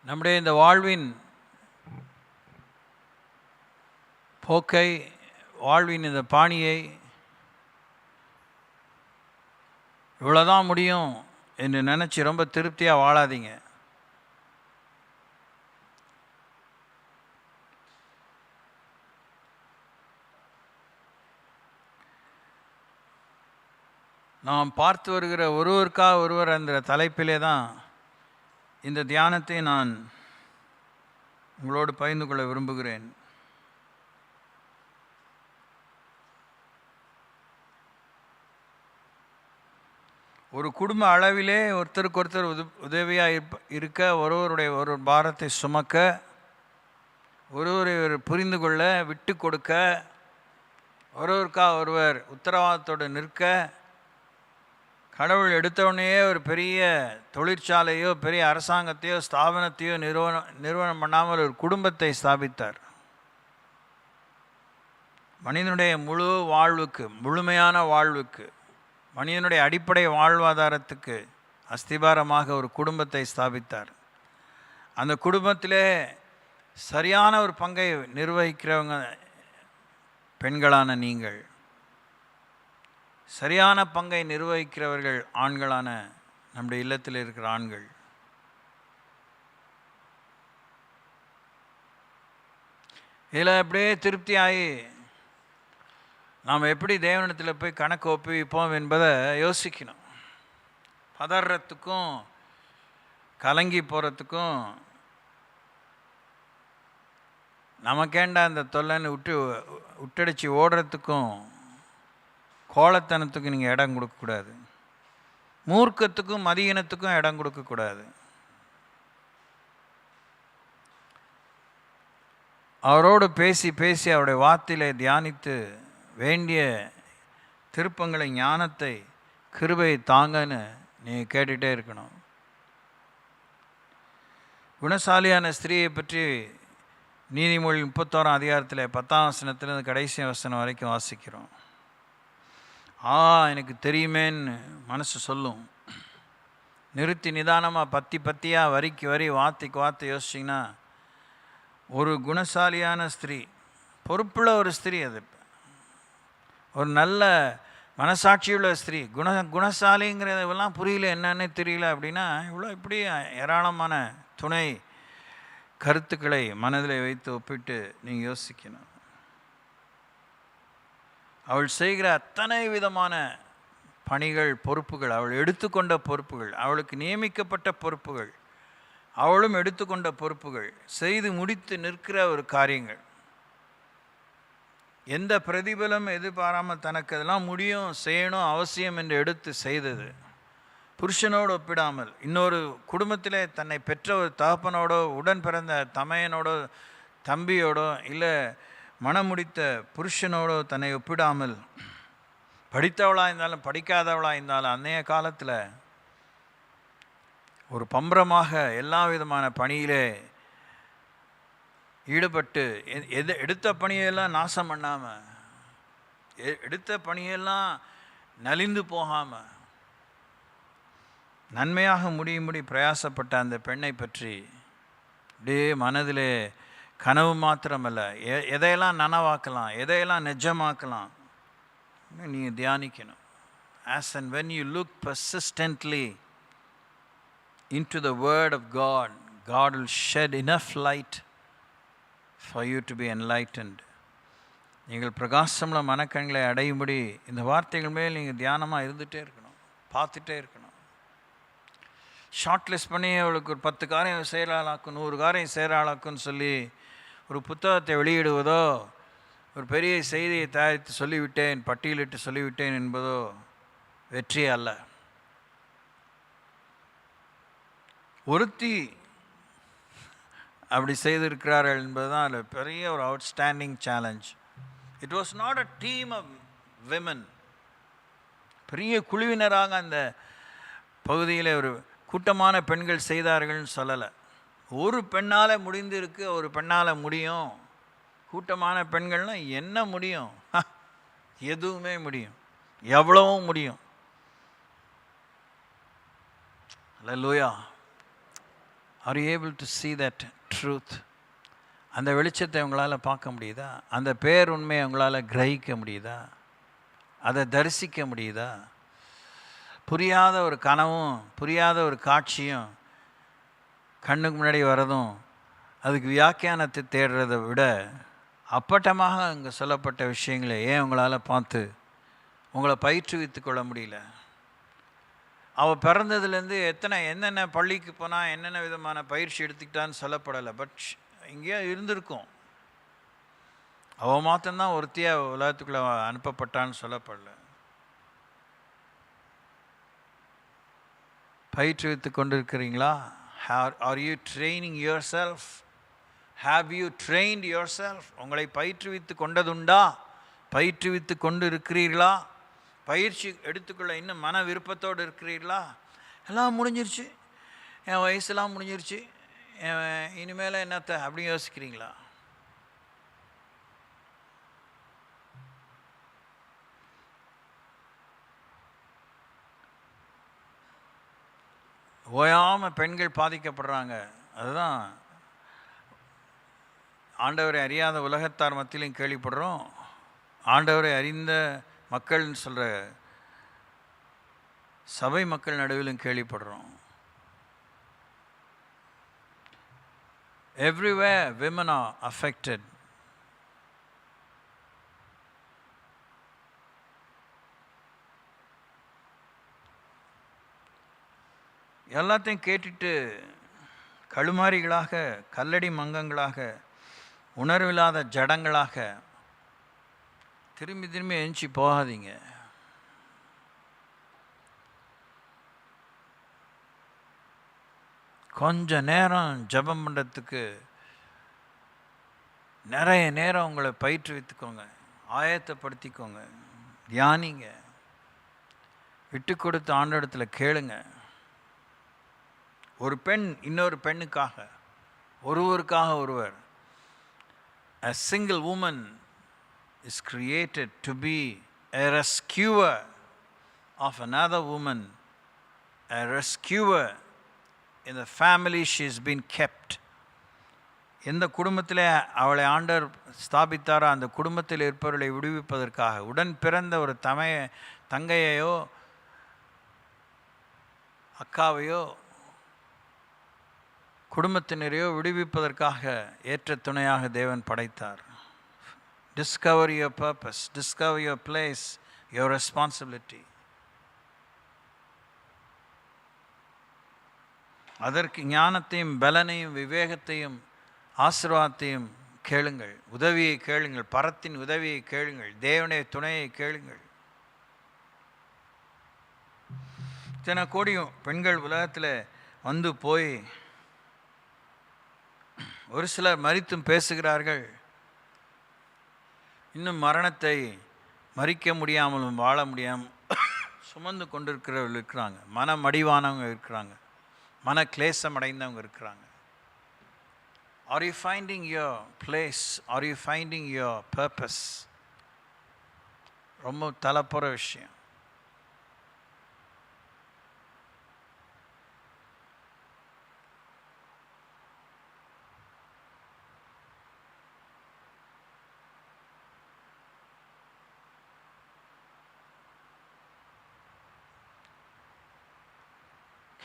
நம்முடைய இந்த வாழ்வின் போக்கை, வாழ்வின் இந்த பாணியை இவ்வளோதான் முடியும் என்று நினச்சி ரொம்ப திருப்தியாக வாழாதீங்க. நாம் பார்த்து வருகிற ஒருவருக்காக ஒருவர் என்ற தலைப்பிலே தான் இந்த தியானத்தை நான் உங்களோடு பகிர்ந்து கொள்ள விரும்புகிறேன். ஒரு குடும்ப அளவிலே ஒருத்தருக்கு ஒருத்தர் உதவியாக இருக்க, ஒருவருடைய ஒரு பாரத்தை சுமக்க, ஒருவரை புரிந்து கொள்ள, விட்டு கொடுக்க, ஒருவருக்காக ஒருவர் உத்தரவாதத்தோடு நிற்க, கடவுள் எடுத்தவுடனே ஒரு பெரிய தொழிற்சாலையோ பெரிய அரசாங்கத்தையோ ஸ்தாபனத்தையோ நிறுவனம் பண்ணாமல் ஒரு குடும்பத்தை ஸ்தாபித்தார். மனிதனுடைய முழு வாழ்வுக்கு, முழுமையான வாழ்வுக்கு, மனிதனுடைய அடிப்படை வாழ்வாதாரத்துக்கு அஸ்திபாரமாக ஒரு குடும்பத்தை ஸ்தாபித்தார். அந்த குடும்பத்திலே சரியான ஒரு பங்கை நிர்வகிக்கிறவங்க பெண்களான நீங்கள், சரியான பங்கை நிர்வகிக்கிறவர்கள் ஆண்களான நம்முடைய இல்லத்தில் இருக்கிற ஆண்கள். இதில் அப்படியே திருப்தியாகி நாம் எப்படி தேவனிடத்தில் போய் கணக்கு ஒப்புவிப்போம் என்பதை யோசிக்கணும். பதறத்துக்கும் கலங்கி போகிறதுக்கும், நமக்கேண்டா அந்த தொல்லைன்னு விட்டடிச்சு ஓடுறதுக்கும், கோலத்தனத்துக்கும் நீங்கள் இடம் கொடுக்கக்கூடாது. மூர்க்கத்துக்கும் மதியினத்துக்கும் இடம் கொடுக்கக்கூடாது. அவரோடு பேசி பேசி அவருடைய வார்த்தையிலே தியானித்து வேண்டிய திருப்பங்களை, ஞானத்தை, கிருபையை தாங்கன்னு நீங்கள் கேட்டுகிட்டே இருக்கணும். குணசாலியான ஸ்திரீயை பற்றி நீதிமொழி 31ஆம் அதிகாரத்தில் 10ஆம் வசனத்திலிருந்து கடைசி வசனம் வரைக்கும் வாசிக்கிறோம். எனக்கு தெரியுமேன்னு மனசு சொல்லும். நிறுத்தி நிதானமாக பத்தியாக வரிக்கு வரி வார்த்தைக்கு வார்த்தை யோசிச்சிங்கன்னா, ஒரு குணசாலியான ஸ்திரீ, பொறுப்புள்ள ஒரு ஸ்திரீ, அது ஒரு நல்ல மனசாட்சியுள்ள ஸ்திரீ. குணசாலிங்கிறதெல்லாம் புரியல, என்னன்னே தெரியல அப்படின்னா, இப்படி ஏராளமான துணை கருத்துக்களை மனதில் வைத்து ஒப்பிட்டு நீங்கள் யோசிக்கணும். அவள் செய்கிற அத்தனை விதமான பணிகள், பொறுப்புகள், அவள் எடுத்துக்கொண்ட பொறுப்புகள், அவளுக்கு நியமிக்கப்பட்ட பொறுப்புகள், அவளும் எடுத்துக்கொண்ட பொறுப்புகள், செய்து முடித்து நிற்கிற ஒரு காரியங்கள், எந்த பிரதிபலம் எதிர்பாராமல் தனக்கு அதெல்லாம் முடியும், செய்யணும், அவசியம் என்று எடுத்து செய்தது. புருஷனோடு ஒப்பிடாமல், இன்னொரு குடும்பத்திலே தன்னை பெற்ற ஒரு தகப்பனோடோ, உடன் பிறந்த தமையனோடோ, தம்பியோடோ, இல்லை மனமுடித்த புருஷனோடு தன்னை ஒப்பிடாமல், படித்தவளாக இருந்தாலும் படிக்காதவளாக இருந்தாலும் அன்றைய காலத்தில் ஒரு பம்பரமாக எல்லா விதமான பணியிலே ஈடுபட்டு எடுத்த பணியெல்லாம் நாசம் பண்ணாமல், எடுத்த பணியெல்லாம் நலிந்து போகாமல் நன்மையாக முடியும்படி பிரயாசப்பட்ட அந்த பெண்ணை பற்றி அப்படியே மனதிலே கனவு மாத்திரமல்ல, எதையெல்லாம் நனவாக்கலாம், எதையெல்லாம் நிஜமாக்கலாம் நீங்கள் தியானிக்கணும். As and when you look persistently into the word of God, God will shed enough light for you to be enlightened. நீங்கள் பிரகாசமுள்ள மனக்கண்களை அடையும்படி இந்த வார்த்தைகள் மேல் நீங்கள் தியானமாக இருந்துகிட்டே இருக்கணும், பார்த்துட்டே இருக்கணும். ஷார்ட்லிஸ்ட் பண்ணி அவளுக்கு ஒரு 10 காரியம் செயலாளாக்கும், 100 காரியம் செயலாளாக்குன்னு சொல்லி ஒரு புத்தகத்தை வெளியிடுவதோ, ஒரு பெரிய செய்தியை தயாரித்து சொல்லிவிட்டேன், பட்டியலிட்டு சொல்லிவிட்டேன் என்பதோ வெற்றி அல்ல. ஒருத்தி அப்படி செய்திருக்கிறார்கள் என்பதுதான் அதில் பெரிய ஒரு outstanding challenge. It was not a team of women, பெரிய குழுவினராக அந்த பகுதியில் ஒரு கூட்டமான பெண்கள் செய்தார்கள்னு சொல்லலை. ஒரு பெண்ணால் முடிந்திருக்கு, ஒரு பெண்ணால் முடியும். கூட்டமான பெண்கள்னால் என்ன முடியும்? எதுவுமே முடியும், எவ்வளவும் முடியும். அல்லேலூயா. Are you able to see that truth? அந்த வெளிச்சத்தை உங்களால் பார்க்க முடியுதா? அந்த பேருண்மையை உங்களால் கிரகிக்க முடியுதா? அதை தரிசிக்க முடியுதா? புரியாத ஒரு கனவும் புரியாத ஒரு காட்சியும் கண்ணுக்கு முன்னாடி வரதும் அதுக்கு வியாக்கியானத்தை தேடுறதை விட அப்பட்டமாக அங்கே சொல்லப்பட்ட விஷயங்களை ஏன் உங்களால் பார்த்து உங்களை பயிற்றுவித்து கொள்ள முடியல? அவள் பிறந்ததுலேருந்து என்னென்ன பள்ளிக்கு போனால் என்னென்ன விதமான பயிற்சி எடுத்துக்கிட்டான்னு சொல்லப்படலை. பட் இங்கேயே இருந்திருக்கும். அவள் மாத்திரம்தான் ஒருத்தியாக உலகத்துக்குள்ளே அனுப்பப்பட்டான்னு சொல்லப்படல. பயிற்றுவித்து கொண்டிருக்கிறீங்களா? Are you training yourself? Have you trained yourself? உங்களை பயிற்றுவித்து கொண்டதுண்டா? பயிற்றுவித்து கொண்டு இருக்கிறீர்களா? பயிற்சி எடுத்துக்கொள்ள இன்னும் மன விருப்பத்தோடு இருக்கிறீர்களா? எல்லாம் முடிஞ்சிருச்சு, என் வயசுலாம் முடிஞ்சிருச்சு, இனிமேல் என்னத்தை அப்படின்னு யோசிக்கிறீங்களா? ஓயாமல் பெண்கள் பாதிக்கப்படுறாங்க. அதுதான் ஆண்டவரை அறியாத உலகத்தார் மத்தியிலும் கேள்விப்படுறோம். ஆண்டவரை அறிந்த மக்கள்னு சொல்கிற சபை மக்கள் நடுவிலும் கேள்விப்படுறோம். Everywhere women are affected. எல்லாத்தையும் கேட்டுட்டு கழுமாரிகளாக, கல்லடி மங்கங்களாக, உணர்வில்லாத ஜடங்களாக திரும்பி திரும்பி எஞ்சி போகாதீங்க. கொஞ்ச நேரம் ஜெபம் பண்ணுறதுக்கு நிறைய நேரம் உங்களை பயிற்றுவித்துக்கோங்க, ஆயத்தப்படுத்திக்கோங்க, தியானிங்க, விட்டு கொடுத்து ஆண்டவரிடத்தில் கேளுங்க. ஒரு பெண் இன்னொரு பெண்ணுக்காக, ஒருவருக்காக ஒருவர், a single woman is created to be a rescuer of another woman, a rescuer in the family she has been kept. எந்த குடும்பத்தில் அவளை ஆண்டவர் ஸ்தாபித்தாரோ அந்த குடும்பத்தில் இருப்பவர்களை விடுவிப்பதற்காக, உடன் பிறந்த ஒரு தங்கையையோ அக்காவையோ குடும்பத்தினரையோ விடுவிப்பதற்காக ஏற்ற துணையாக தேவன் படைத்தார். Discover your purpose, discover your place, your responsibility. அதற்கு ஞானத்தையும் பலனையும் விவேகத்தையும் ஆசீர்வாதத்தையும் கேளுங்கள், உதவியை கேளுங்கள், பரத்தின் உதவியை கேளுங்கள், தேவனுடைய துணையை கேளுங்கள். இத்தனை கோடியும் பெண்கள் உலகத்தில் வந்து போய் ஒரு சிலர் மரித்தும் பேசுகிறார்கள். இன்னும் மரணத்தை மறிக்க முடியாமலும் வாழ முடியாமல் சுமந்து கொண்டிருக்கிறவர்கள் இருக்கிறாங்க. மன மடிவானவங்க இருக்கிறாங்க, மன கிளேசம் அடைந்தவங்க இருக்கிறாங்க. Are you finding your place? Are you finding your purpose? ரொம்ப தலைப்புற விஷயம்.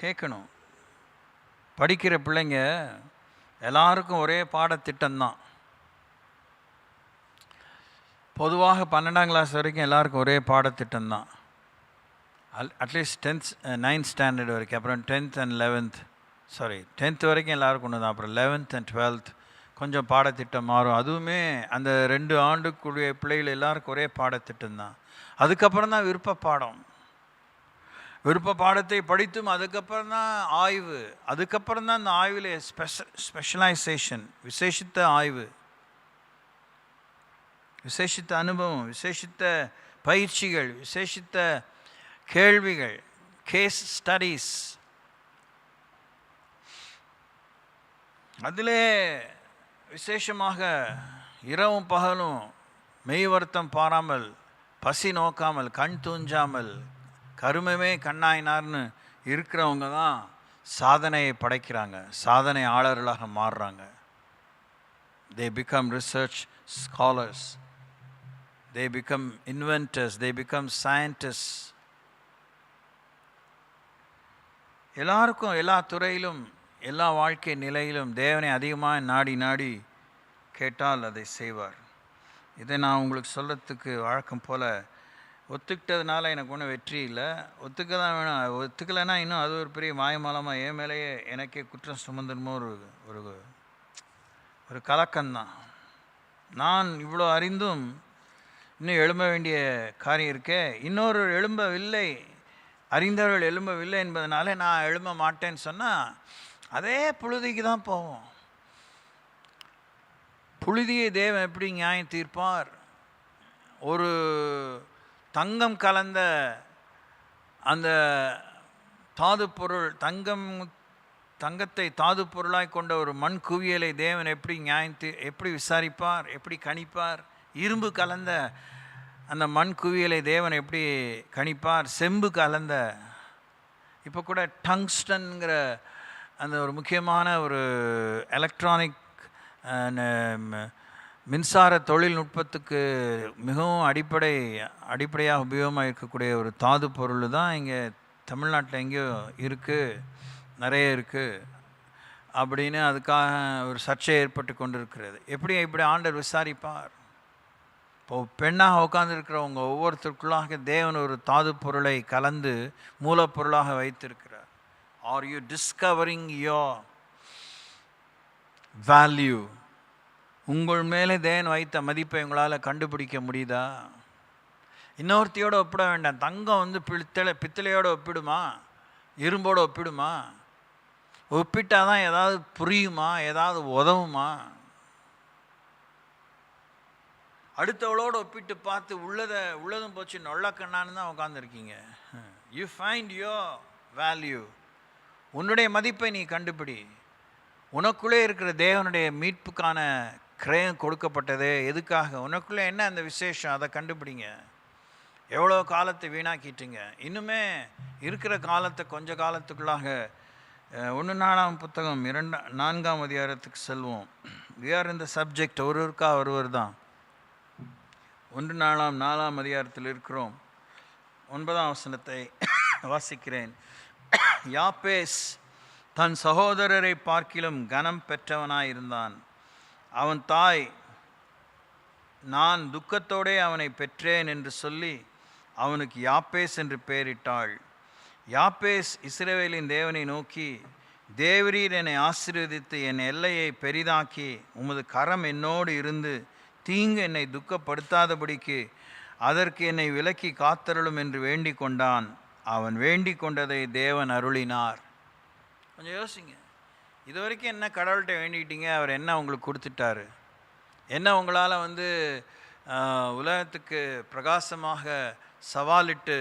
கேட்கணும். படிக்கிற பிள்ளைங்க எல்லாருக்கும் ஒரே பாடத்திட்டம்தான். பொதுவாக 12ஆம் கிளாஸ் வரைக்கும் எல்லாருக்கும் ஒரே பாடத்திட்டம்தான். அட்லீஸ்ட் 9th ஸ்டாண்டர்ட் வரைக்கும். அப்புறம் 10th and 11th, 10th வரைக்கும் எல்லாருக்கும் ஒன்று தான். அப்புறம் 11th and 12th கொஞ்சம் பாடத்திட்டம் மாறும். அதுவுமே அந்த 2 ஆண்டுக்குரிய பிள்ளைகள் எல்லாருக்கும் ஒரே பாடத்திட்டம்தான். அதுக்கப்புறம் தான் விருப்ப பாடம். விருப்ப பாடத்தை படித்தும் அதுக்கப்புறம் தான் ஆய்வு, அதுக்கப்புறம் தான் அந்த ஆய்வில் ஸ்பெஷலைசேஷன், விசேஷித்த ஆய்வு, விசேஷித்த அனுபவம், விசேஷித்த பயிற்சிகள், விசேஷித்த கேள்விகள், கேஸ் ஸ்டடீஸ். அதிலே விசேஷமாக இரவும் பகலும் மெய் வருத்தம் பாராமல், பசி நோக்காமல், கண் தூஞ்சாமல், கருமமே கண்ணாயினார்னு இருக்கிறவங்க தான் சாதனையை படைக்கிறாங்க, சாதனையாளர்களாக மாறுறாங்க. They become research scholars, they become inventors, they become scientists. எல்லாருக்கும் எல்லா துறையிலும் எல்லா வாழ்க்கை நிலையிலும் தேவனை அதிகமாக நாடி நாடி கேட்டால் அதை செய்வார். இதை நான் உங்களுக்கு சொல்கிறதுக்கு வழக்கம் போல் ஒத்துக்கிட்டதுனால எனக்கு ஒன்றும் வெற்றி இல்லை. ஒத்துக்க தான் வேணும். ஒத்துக்கலைன்னா இன்னும் அது ஒரு பெரிய மாயமாலமாக என் மேலேயே எனக்கே குற்றம் சுமந்துருமோ ஒரு ஒரு ஒரு கலக்கம்தான். நான் இவ்வளோ அறிந்தும் இன்னும் எழும்ப வேண்டிய காரியம் இருக்கே. இன்னொரு எழும்பவில்லை, அறிந்தவர்கள் எழும்பவில்லை என்பதனால நான் எழும்ப மாட்டேன்னு சொன்னால் அதே புழுதிக்கு தான் போவோம். புழுதியை தேவன் எப்படி நியாயம் தீர்ப்பார்? ஒரு தங்கம் கலந்த அந்த தாது பொருள், தங்கத்தை தாது பொருளாய் கொண்ட ஒரு மண் குவியலை தேவன் எப்படி எப்படி விசாரிப்பார், எப்படி கணிப்பார்? இரும்பு கலந்த அந்த மண் குவியலை தேவன் எப்படி கணிப்பார்? செம்பு கலந்த, இப்போ கூட டங்ஸ்டன்கிற அந்த ஒரு முக்கியமான ஒரு எலக்ட்ரானிக் மின்சார தொழில்நுட்பத்துக்கு மிகவும் அடிப்படையாக உபயோகமாக இருக்கக்கூடிய ஒரு தாது பொருள் தான் இங்கே தமிழ்நாட்டில் எங்கேயோ இருக்குது, நிறைய இருக்குது அப்படின்னு அதுக்காக ஒரு சர்ச்சை ஏற்பட்டு கொண்டு இருக்கிறது. இப்படி ஆண்டவர் விசாரிப்பார்? இப்போது பெண்ணாக உட்கார்ந்துருக்கிறவங்க ஒவ்வொருத்தருக்குள்ளாக தேவன் ஒரு தாது பொருளை கலந்து மூலப்பொருளாக வைத்திருக்கிறார். Are you discovering your value? உங்கள் மேலே தேவன் வைத்த மதிப்பை உங்களால் கண்டுபிடிக்க முடியுதா? இன்னொருத்தையோடு ஒப்பிட வேண்டாம். தங்கம் பித்தளையோடு ஒப்பிடுமா? இரும்போடு ஒப்பிடுமா? ஒப்பிட்டால் தான் ஏதாவது புரியுமா? ஏதாவது உதவுமா? அடுத்தவளோடு ஒப்பிட்டு பார்த்து உள்ளதும் போச்சு நொல்லக்கண்ணான்னு தான் உட்காந்துருக்கீங்க. You find your value. உன்னுடைய மதிப்பை நீ கண்டுபிடி. உனக்குள்ளே இருக்கிற தேவனுடைய மீட்புக்கான கிரயம் கொடுக்கப்பட்டது எதுக்காக? உனக்குள்ளே என்ன அந்த விசேஷம்? அதை கண்டுபிடிங்க. எவ்வளோ காலத்தை வீணாக்கிட்டீங்க. இன்னுமே இருக்கிற காலத்தை கொஞ்ச காலத்துக்குள்ளாக 1 நாளாம் புத்தகம் 4ஆம் அதிகாரத்துக்கு செல்வோம். we are in the subject. ஒருவர் தான் 1 நாளாம் 4ஆம் அதிகாரத்தில் இருக்கிறோம். 9ஆம் வசனத்தை வாசிக்கிறேன். யாப்பேஸ் தன் சகோதரரை பார்க்கிலும் கனம் பெற்றவனாயிருந்தான். அவன் தாய் நான் துக்கத்தோடே அவனை பெற்றேன் என்று சொல்லி அவனுக்கு யாப்பேஸ் என்று பெயரிட்டாள். யாப்பேஸ் இஸ்ரவேலின் தேவனை நோக்கி, தேவரீர் என்னை ஆசீர்வதித்து என் எல்லையை பெரிதாக்கி உமது கரம் என்னோடு இருந்து தீங்கு என்னை துக்கப்படுத்தாதபடிக்கு அதற்கு என்னை விலக்கி காத்தருளும் என்று வேண்டிக் கொண்டான். அவன் வேண்டிக் கொண்டதை தேவன் அருளினார். கொஞ்சம் யோசிங்க. இது வரைக்கும் என்ன கடவுள்கிட்ட வேண்டிக்கிட்டீங்க? அவர் என்ன உங்களுக்கு கொடுத்துட்டாரு? என்ன உங்களால் உலகத்துக்கு பிரகாசமாக சவாலிட்டு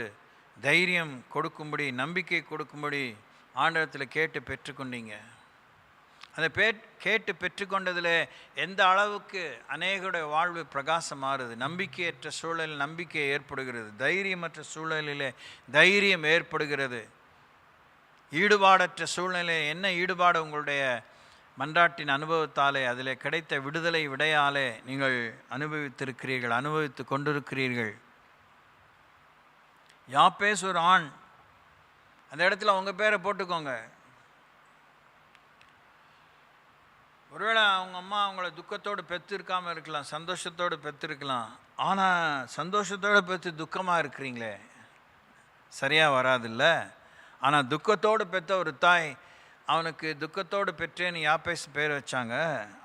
தைரியம் கொடுக்கும்படி, நம்பிக்கை கொடுக்கும்படி ஆண்டவத்தில் கேட்டு பெற்றுக்கொண்டீங்க? அதை கேட்டு பெற்றுக்கொண்டதில் எந்த அளவுக்கு அநேகருடைய வாழ்வு பிரகாசம் மாறுது. நம்பிக்கையற்ற சூழலில் நம்பிக்கை ஏற்படுகிறது, தைரியமற்ற சூழலில் தைரியம் ஏற்படுகிறது. ஈடுபாடற்ற சூழ்நிலை என்ன ஈடுபாடு? உங்களுடைய மன்றாட்டின் அனுபவத்தாலே, அதில் கிடைத்த விடுதலை விடையாலே நீங்கள் அனுபவித்து கொண்டிருக்கிறீர்கள். யாப்பேஸ் ஒரு ஆண். அந்த இடத்துல உங்கள் பேரை போட்டுக்கோங்க. ஒருவேளை அவங்க அம்மா அவங்கள துக்கத்தோடு பெற்றிருக்காமல் இருக்கலாம், சந்தோஷத்தோடு பெற்றிருக்கலாம். ஆனால் சந்தோஷத்தோடு பெற்று துக்கமாக இருக்கிறீங்களே, சரியாக வராதில்ல. ஆனால் துக்கத்தோடு பெற்ற ஒரு தாய், அவனுக்கு துக்கத்தோடு பெற்றேன்னு யாப்பேஸ் பேர் வச்சாங்க.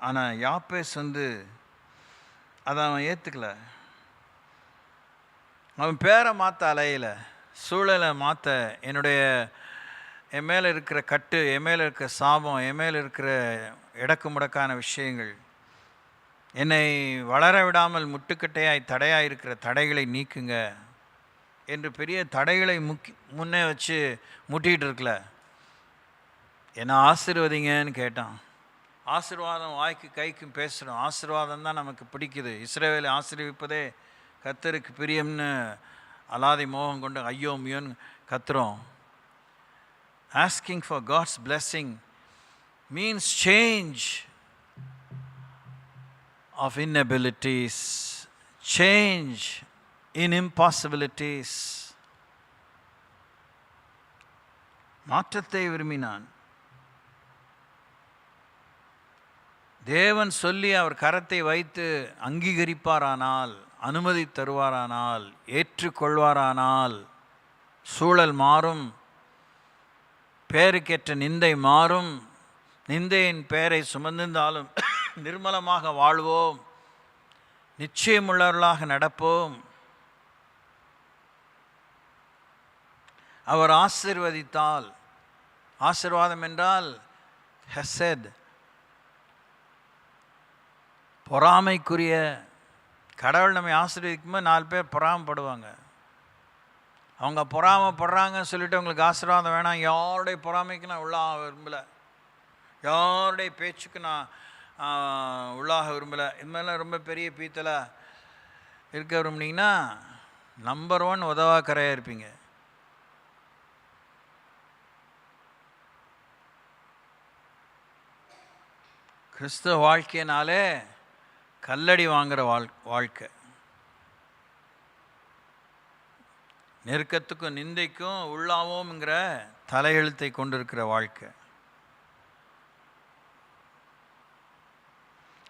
ஆனால் யாப்பேஸ் அதை அவன் ஏற்றுக்கல. அவன் பேரை மாற்ற அலையில, சூழலை மாற்ற, என் மேலே இருக்கிற கட்டு, என் மேலே இருக்கிற சாபம், என் மேலே இருக்கிற இடக்கு முடக்கான விஷயங்கள், என்னை வளர விடாமல் முட்டுக்கட்டையாய் தடையாக இருக்கிற தடைகளை நீக்குங்க என்று பெரிய தடைகளை முன்னே வச்சு முட்டிகிட்டு இருக்கல. என்னை ஆசீர்வதிங்கன்னு கேட்டான். ஆசீர்வாதம் வாய்க்கு கைக்கும் பேசுகிறோம். ஆசீர்வாதம் தான் நமக்கு பிடிக்குது. இஸ்ரவேலை ஆசீர்விப்பதே கர்த்தருக்கு பிரியம்னு அலாதி மோகம் கொண்டு ஐயோ மியோன்னு கத்துறோம். asking for God's blessing means change of inabilities, change in impossibilities. மாற்றத்தை விரும்பினான். தேவன் சொல்லி அவர் கரத்தை வைத்து அங்கீகரிப்பாரானால், அனுமதி தருவாரானால், ஏற்றுக்கொள்வாரானால் சூழல் மாறும், பேருக்கேற்ற நிந்தை மாறும். நிந்தையின் பெயரை சுமந்திருந்தாலும் நிர்மலமாக வாழ்வோம், நிச்சயமுள்ளவர்களாக நடப்போம். அவர் ஆசீர்வதித்தால், ஆசீர்வாதம் என்றால் ஹெசெட், பொறாமைக்குரிய. கடவுள் நம்மை ஆசீர்வதிக்கும்போது 4 பேர் பொறாமப்படுவாங்க. அவங்க பொறாமப்படுறாங்கன்னு சொல்லிட்டு அவங்களுக்கு ஆசீர்வாதம் வேணாம். யாருடைய பொறாமைக்கு நான் உள்ளாக விரும்பலை, யாருடைய பேச்சுக்கு நான் உள்ளாக விரும்பலை, இது மாதிரிலாம் ரொம்ப பெரிய பீத்தலை இருக்க விரும்பினீங்கன்னா நம்பர் 1 உதவாக்கரையாக இருப்பீங்க. கிறிஸ்தவ வாழ்க்கையினாலே கல்லடி வாங்குகிற வாழ்க்கை, நெருக்கத்துக்கும் நிந்தைக்கும் உள்ளாவோம்ங்கிற தலையெழுத்தை கொண்டிருக்கிற வாழ்க்கை.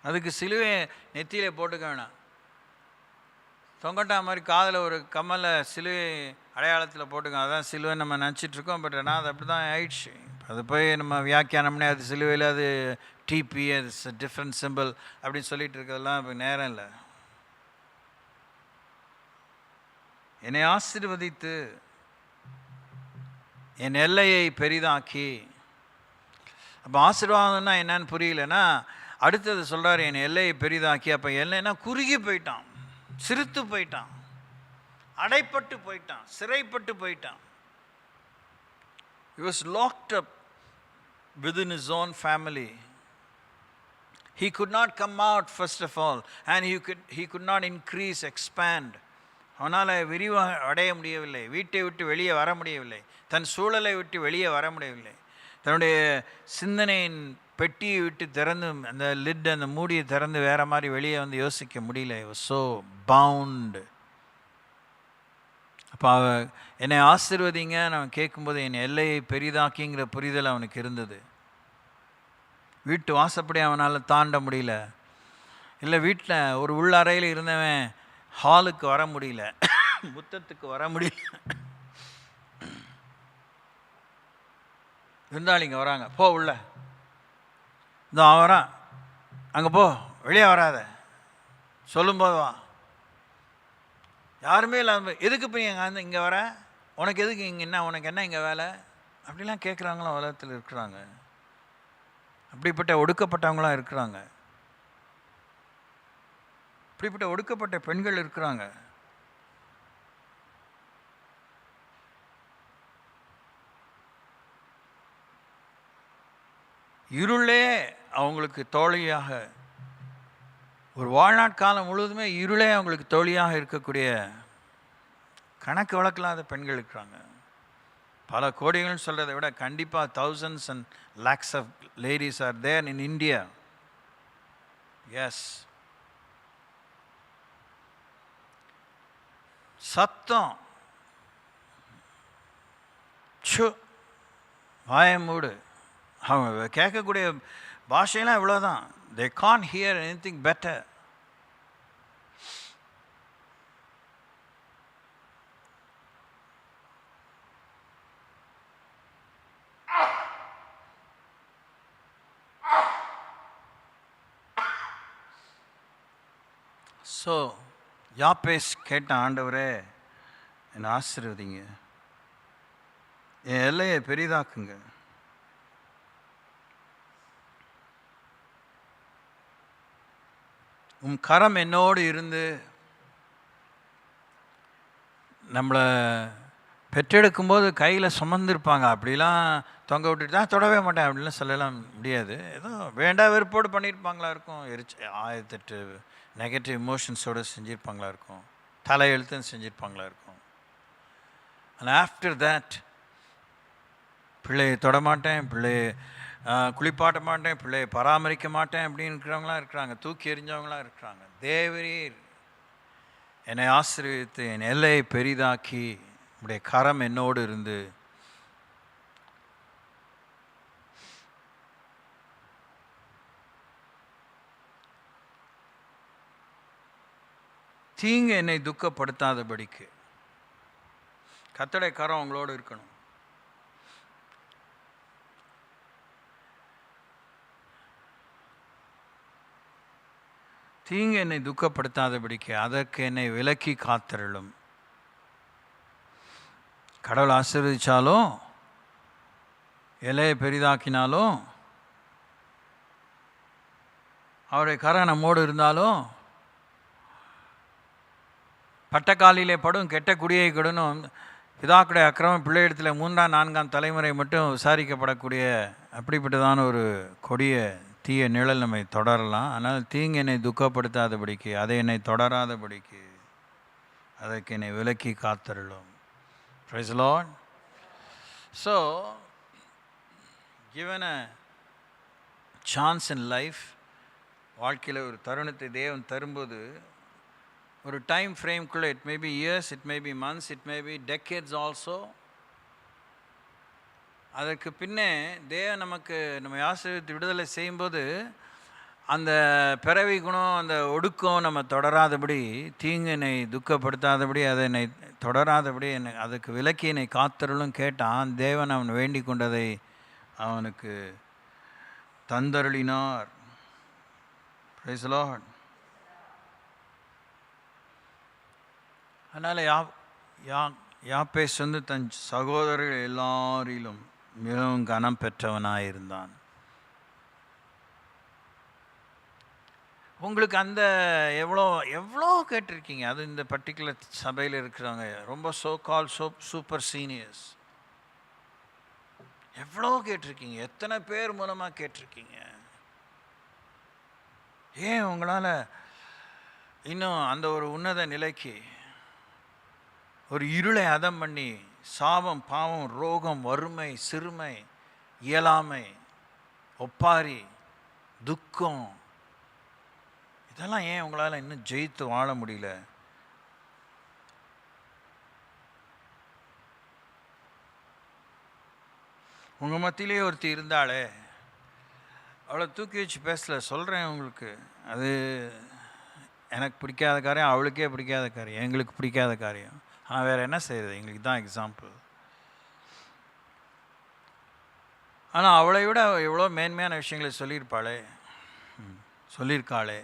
அதுக்கு சிலுவை நெத்தியிலே போட்டுக்க வேணாம். தொங்கட்டா மாதிரி காதில் ஒரு கம்மலை சிலுவை அடையாளத்தில் போட்டுக்கோங்க. அதான் சிலுவை நம்ம நினச்சிட்ருக்கோம். பட் ஆனால் அது அப்படி தான் ஆயிடுச்சு. அது போய் நம்ம வியாக்கியானம்னே அது சிலுவையில் அது டிபி, அது டிஃப்ரெண்ட் சிம்பிள் அப்படின்னு சொல்லிட்டு இருக்கிறதெல்லாம் இப்போ நேரம் இல்லை. என்னை ஆசீர்வதித்து என் எல்லையை பெரிதாக்கி. அப்போ ஆசீர்வாதம்னா என்னன்னு புரியலன்னா அடுத்தது சொல்கிறார், என் எல்லையை பெரிதாக்கி. அப்போ எல்லைன்னா குறுகி போயிட்டான், சிரித்து போயிட்டான், அடைப்பட்டு போயிட்டான், சிறைப்பட்டு போயிட்டான். He was locked up within his own family. He could not come out first of all, and he could not increase, expand. அவனால் விரிவாக அடைய முடியவில்லை, வீட்டை விட்டு வெளியே வர முடியவில்லை, தன் சூழலை விட்டு வெளியே வர முடியவில்லை, தன்னுடைய சிந்தனையின் பெட்டியை விட்டு திறந்து அந்த லிட், அந்த மூடியை திறந்து வேறு மாதிரி வெளியே வந்து யோசிக்க முடியல. He was so bound. அப்போ என்னை ஆசீர்வதிங்க நான் கேட்கும்போது என் எல்லையை பெரிதாக்கிங்கிற புரிதல் அவனுக்கு இருந்தது. வீட்டு வாசப்படி அவனால் தாண்ட முடியல. இல்லை வீட்டில் ஒரு உள்ளறையில் இருந்தவன் ஹாலுக்கு வர முடியல, முத்தத்துக்கு வர முடியல. விருந்தாளிங்க வராங்க, போ உள்ள, இந்த அவன் வரான், அங்கே போ, வெளியே வராத, சொல்லும்போது வா. யாருமே இல்லாத எதுக்கு இப்போ அங்கே இங்கே வர, உனக்கு எதுக்கு இங்கே, என்ன உனக்கு என்ன இங்கே வேலை அப்படிலாம் கேட்குறாங்களாம். உலகத்தில் இருக்கிறாங்க, அப்படிப்பட்ட ஒடுக்கப்பட்டவங்களாம் இருக்கிறாங்க, இப்படிப்பட்ட ஒடுக்கப்பட்ட பெண்கள் இருக்கிறாங்க. இருளே அவங்களுக்கு தோழியாக, ஒரு வாழ்நாட்காலம் முழுவதுமே இருளே அவங்களுக்கு தோழியாக இருக்கக்கூடிய கணக்கு வழக்கில்லாத பெண்கள் இருக்கிறாங்க. பல கோடிகள் சொல்கிறத விட கண்டிப்பாக thousands and lakhs of ladies are there in India. Yes. சத்தம், வாய மூடு, அவங்க கேட்கக்கூடிய பாஷையெல்லாம் இவ்வளோதான். They can't hear anything better. So Jabez கேட்ட, ஆண்டவரே என்னை ஆசீர்வதிங்க, என் எல்லையை பெரிதாக்குங்க, உன் கரம் என்னோடு இருந்து. நம்மளை பெற்றெடுக்கும்போது கையில் சுமந்துருப்பாங்க, அப்படிலாம் தொங்க விட்டுட்டு தான் தொடவே மாட்டேன் அப்படின்லாம் சொல்லலாம் முடியாது. ஏதோ வேண்டா வெறுப்போடு பண்ணியிருப்பாங்களா இருக்கும், 1008 நெகட்டிவ் இமோஷன்ஸோடு செஞ்சுருப்பாங்களா இருக்கும், தலையெழுத்துன்னு செஞ்சுருப்பாங்களா இருக்கும். அண்ட் ஆஃப்டர் தேட் பிள்ளையை தொடமாட்டேன், பிள்ளையை குளிப்பாட்ட மாட்டேன், பிள்ளையை பராமரிக்க மாட்டேன் அப்படின்னு இருக்கிறவங்களாம் இருக்கிறாங்க. தூக்கி எறிஞ்சவங்களாம் இருக்கிறாங்க. தேவரீர் என்னை ஆசீர்வதித்து என் எல்லையை பெரிதாக்கி உடைய கரம் என்னோடு இருந்து தீங்கு என்னை துக்கப்படுத்தாதபடிக்கு கர்த்தருடைய கரம் உங்களோடு இருக்கணும். தீங்கு என்னை துக்கப்படுத்தாதபடிக்கு அதற்கு என்னை விலக்கி காத்தருளும். கடவுள் ஆசீர்வதிச்சாலும் எல்லையை பெரிதாக்கினாலும் அவருடைய கரம் நம்மோடு இருந்தாலும் பட்டக்காலிலே படும் கெட்ட குடியை கெடணும் பிதாக்குடைய அக்கிரமம் பிள்ளையிடத்தில் 3ஆம் 4ஆம் தலைமுறை மட்டும் விசாரிக்கப்படக்கூடிய அப்படிப்பட்டதான ஒரு கொடிய தீய நிழல் நம்மை தொடரலாம். ஆனால் தீங்கு என்னை துக்கப்படுத்தாதபடிக்கு அதை என்னை தொடராதபடிக்கு அதற்கு என்னை விலக்கி காத்தருளும். Praise the Lord. So, given a chance in life, வாழ்க்கையில் ஒரு தருணத்தை தேவன் தரும்போது ஒரு டைம் ஃப்ரேம்குள்ளே, it may be years, it may be months, it may be decades also, அதற்கு பின்னே தேவன் நமக்கு நம்ம ஆசீர்வதித்து விடுதலை செய்யும்போது அந்த பிறவி குணம், அந்த ஒடுக்கம் நம்ம தொடராதபடி, தீங்கு என்னை துக்கப்படுத்தாதபடி, அதை என்னை தொடராதபடி என்னை அதுக்கு விலக்கி என்னை காத்தருளும் கேட்டான். தேவன் அவன் வேண்டிக் கொண்டதை அவனுக்கு தந்தருளினார். Praise the Lord. அதனால் யாப்பேஸ் வந்து தன் சகோதரர்கள் எல்லாரிலும் மிகவும் கனம் பெற்றவனாயிருந்தான். உங்களுக்கு அந்த எவ்வளோ கேட்டிருக்கீங்க. அது இந்த பர்டிகுலர் சபையில் இருக்கிறவங்க ரொம்ப சூப்பர் சீனியர்ஸ் எவ்வளோ கேட்டிருக்கீங்க. எத்தனை பேர் மூலமாக கேட்டிருக்கீங்க. ஏன் உங்களால் இன்னும் அந்த ஒரு உன்னத நிலைக்கு, ஒரு இருளை அதம் பண்ணி சாபம், பாவம், ரோகம், வறுமை, சிறுமை, இயலாமை, ஒப்பாரி, துக்கம், இதெல்லாம் ஏன் உங்களால் இன்னும் ஜெயித்து வாழ முடியல? உங்கள் மத்தியிலே ஒருத்தி இருந்தாலே, அவளை தூக்கி வச்சு பேசல, சொல்கிறேன் உங்களுக்கு, அது எனக்கு பிடிக்காத காரியம், அவளுக்கே பிடிக்காத காரியம், எங்களுக்கு பிடிக்காத காரியம். ஆனால் வேறு என்ன செய்கிறது, எங்களுக்கு தான் எக்ஸாம்பிள். ஆனால் அவளை விட எவ்வளோ மேன்மையான விஷயங்களை சொல்லியிருக்காளே.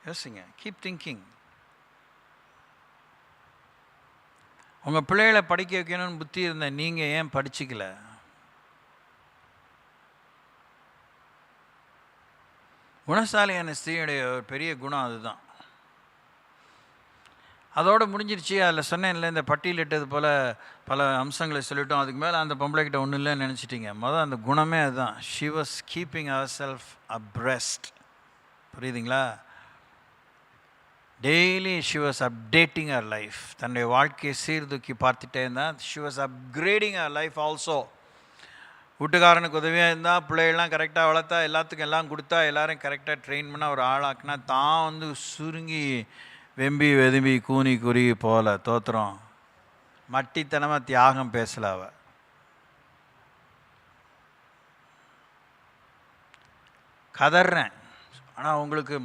யோசிங்க, கீப் திங்கிங். உங்கள் பிள்ளைகளை படிக்க வைக்கணும்னு புத்தி இருந்த நீங்கள் ஏன் படிச்சிக்கல? குணசாலியான ஸ்திரீயுடைய ஒரு பெரிய குணம் அதுதான். அதோடு முடிஞ்சிருச்சு. அதில் சொன்னேன்ல, இந்த பட்டியலிட்டது போல் பல அம்சங்களை சொல்லிட்டோம். அதுக்கு மேலே அந்த பொம்பளைக்கிட்ட ஒன்றும் இல்லைன்னு நினச்சிட்டிங்க. அந்த குணமே அதுதான். She was keeping herself abreast. புரியுதுங்களா? Daily she was updating her life. தன்னுடைய வாழ்க்கையை சீர்தூக்கி பார்த்துட்டே இருந்தால். She was upgrading her life also. வீட்டுக்காரனுக்கு உதவியாக இருந்தால், பிள்ளைகள்லாம் கரெக்டாக வளர்த்தா, எல்லாத்துக்கும் எல்லாம் கொடுத்தா, எல்லோரும் கரெக்டாக ட்ரெயின் பண்ணால், ஒரு ஆளாக்குனா, தான் வந்து சுருங்கி வெம்பி வெதும்பி கூனி குறுகி போகல. தோத்திரம். மட்டித்தனமாக தியாகம் பேசல. அவ கதறேன், ஆனால் உங்களுக்கு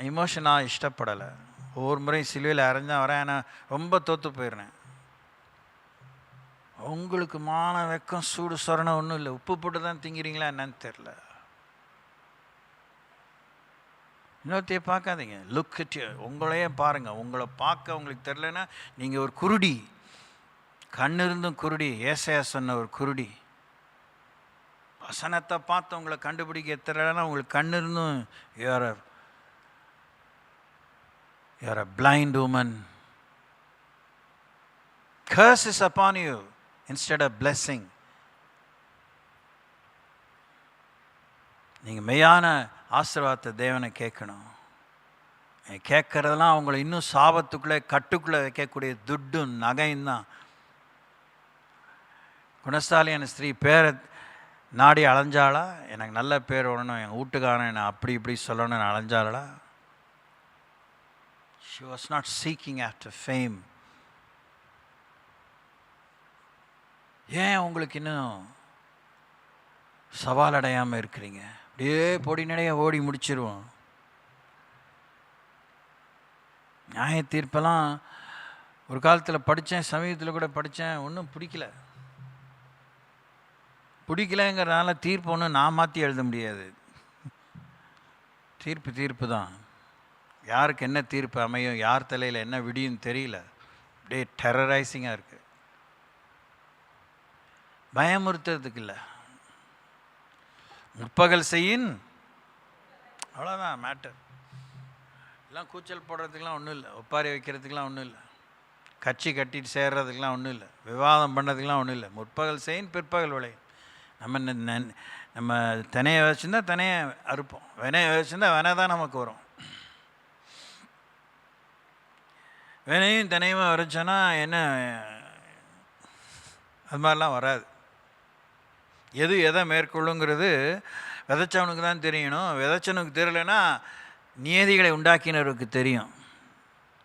இமோஷனாக இஷ்டப்படலை. ஒவ்வொரு முறையும் சிலுவையில் அரைஞ்சால் வரேன், ஆனால் ரொம்ப தோற்று போயிடுறேன். உங்களுக்கு மான வெக்கம் சூடு சொரணை ஒன்றும் இல்லை. உப்பு போட்டு தான் திங்கிறீங்களா என்னன்னு தெரில. இன்னொருத்தையே பார்க்காதீங்க. Look at you. உங்களையே பாருங்கள். உங்களை பார்க்க உங்களுக்கு தெரிலன்னா நீங்கள் ஒரு குருடி. கண்ணு இருந்தும் குருடி. ஏசையா சொன்ன ஒரு குருடி. வசனத்தை பார்த்து உங்களை கண்டுபிடிக்க தெரியலன்னா உங்களுக்கு கண்ணு இருந்தும் you are a blind woman. Curse is upon you instead of blessing. நீங்கள் மெய்யான ஆசீர்வாதத்தை தேவனை கேட்கணும். கேட்குறதெல்லாம் அவங்கள இன்னும் சாபத்துக்குள்ளே கட்டுக்குள்ளே வைக்கக்கூடிய துட்டும் நகையும் தான். குணசாலியான ஸ்திரீ பேரை நாடி அலைஞ்சாளா? எனக்கு நல்ல பேர் வரணும், எங்கள் வீட்டுக்காரன் என்னை அப்படி இப்படி சொல்லணும்னு அலைஞ்சாளா? She was not seeking after fame. ஏன் உங்களுக்கு இன்னும் சவால் அடையாமல் இருக்கிறீங்க? அப்படியே பொடி நடைய ஓடி முடிச்சிருவோம். நியாய தீர்ப்பெல்லாம் ஒரு காலத்தில் படித்தேன், சமீபத்தில் கூட படித்தேன், ஒன்றும் பிடிக்கலைங்கிறதுனால தீர்ப்பு ஒன்றும் நான் மாற்றி எழுத முடியாது. தீர்ப்பு தான். யாருக்கு என்ன தீர்ப்பு அமையும், யார் தலையில் என்ன விடியும் தெரியல. அப்படியே டெரரைசிங்காக இருக்குது. பயமுறுத்துறதுக்கு இல்லை, முற்பகல் செய்யின், அவ்வளோதான் மேட்டர். எல்லாம் கூச்சல் போடுறதுக்கெலாம் ஒன்றும் இல்லை, ஒப்பாரி வைக்கிறதுக்கெலாம் ஒன்றும் இல்லை, கட்சி கட்டிட்டு சேர்றதுக்கெலாம் ஒன்றும் இல்லை, விவாதம் பண்ணுறதுக்கெலாம் ஒன்றும் இல்லை. முற்பகல் செய்யின் பிற்பகல் விளையும். நம்ம தினையை வச்சுருந்தா தினையை அறுப்போம், வினையை வச்சுருந்தா வினை தான் நமக்கு வரும். வினையும் தினையுமா வரைச்சோன்னா என்ன, அது மாதிரிலாம் வராது. எது எதை மேற்கொள்ளுங்கிறது விதைச்சவனுக்கு தான் தெரியணும். விதைச்சவனுக்கு தெரியலன்னா நியதிகளை உண்டாக்கினவருக்கு தெரியும்.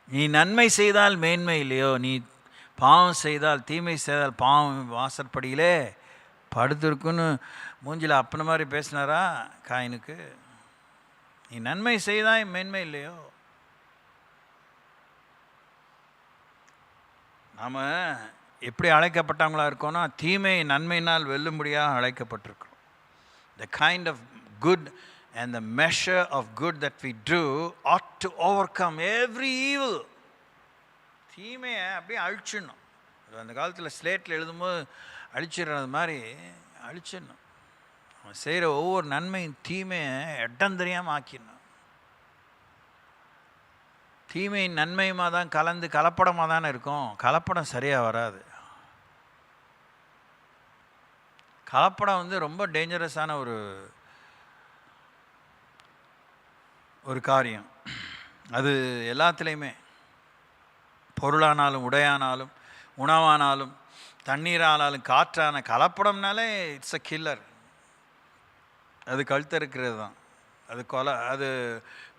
நீ நன்மை செய்தால் மேன்மை இல்லையோ, நீ பாவம் செய்தால் தீமை செய்தால் பாவம் வாசற்படியிலே படுத்திருக்குன்னு மூஞ்சில் அப்பன மாதிரி பேசினாரா காயினுக்கு? நீ நன்மை செய்தால் மேன்மை இல்லையோ. நாம் எப்படி அழைக்கப்பட்டவங்களாக இருக்கோன்னா, தீமை நன்மையினால் வெல்லும்படியாக அழைக்கப்பட்டிருக்கிறோம். The kind of good and the measure of good that we do ought to overcome every evil. தீமையை அப்படியே அழிச்சிடணும். அந்த காலத்தில் ஸ்லேட்டில் எழுதும்போது அழிச்சிடுறது மாதிரி அழிச்சிடணும். அவன் செய்கிற ஒவ்வொரு நன்மையும் தீமையை இடம் தெரியாமல் ஆக்கிடணும். தீமையின் நன்மையுமாக தான் கலந்து கலப்படமாக தானே இருக்கும். கலப்படம் சரியாக வராது. கலப்படம் ரொம்ப டேஞ்சரஸான ஒரு காரியம். அது எல்லாத்துலேயுமே, பொருளானாலும் உடையானாலும் உணவானாலும் தண்ணீரானாலும் காற்றான கலப்படம்னாலே இட்ஸ் அ கில்லர். அது கழுத்தறுக்கிறது தான். அது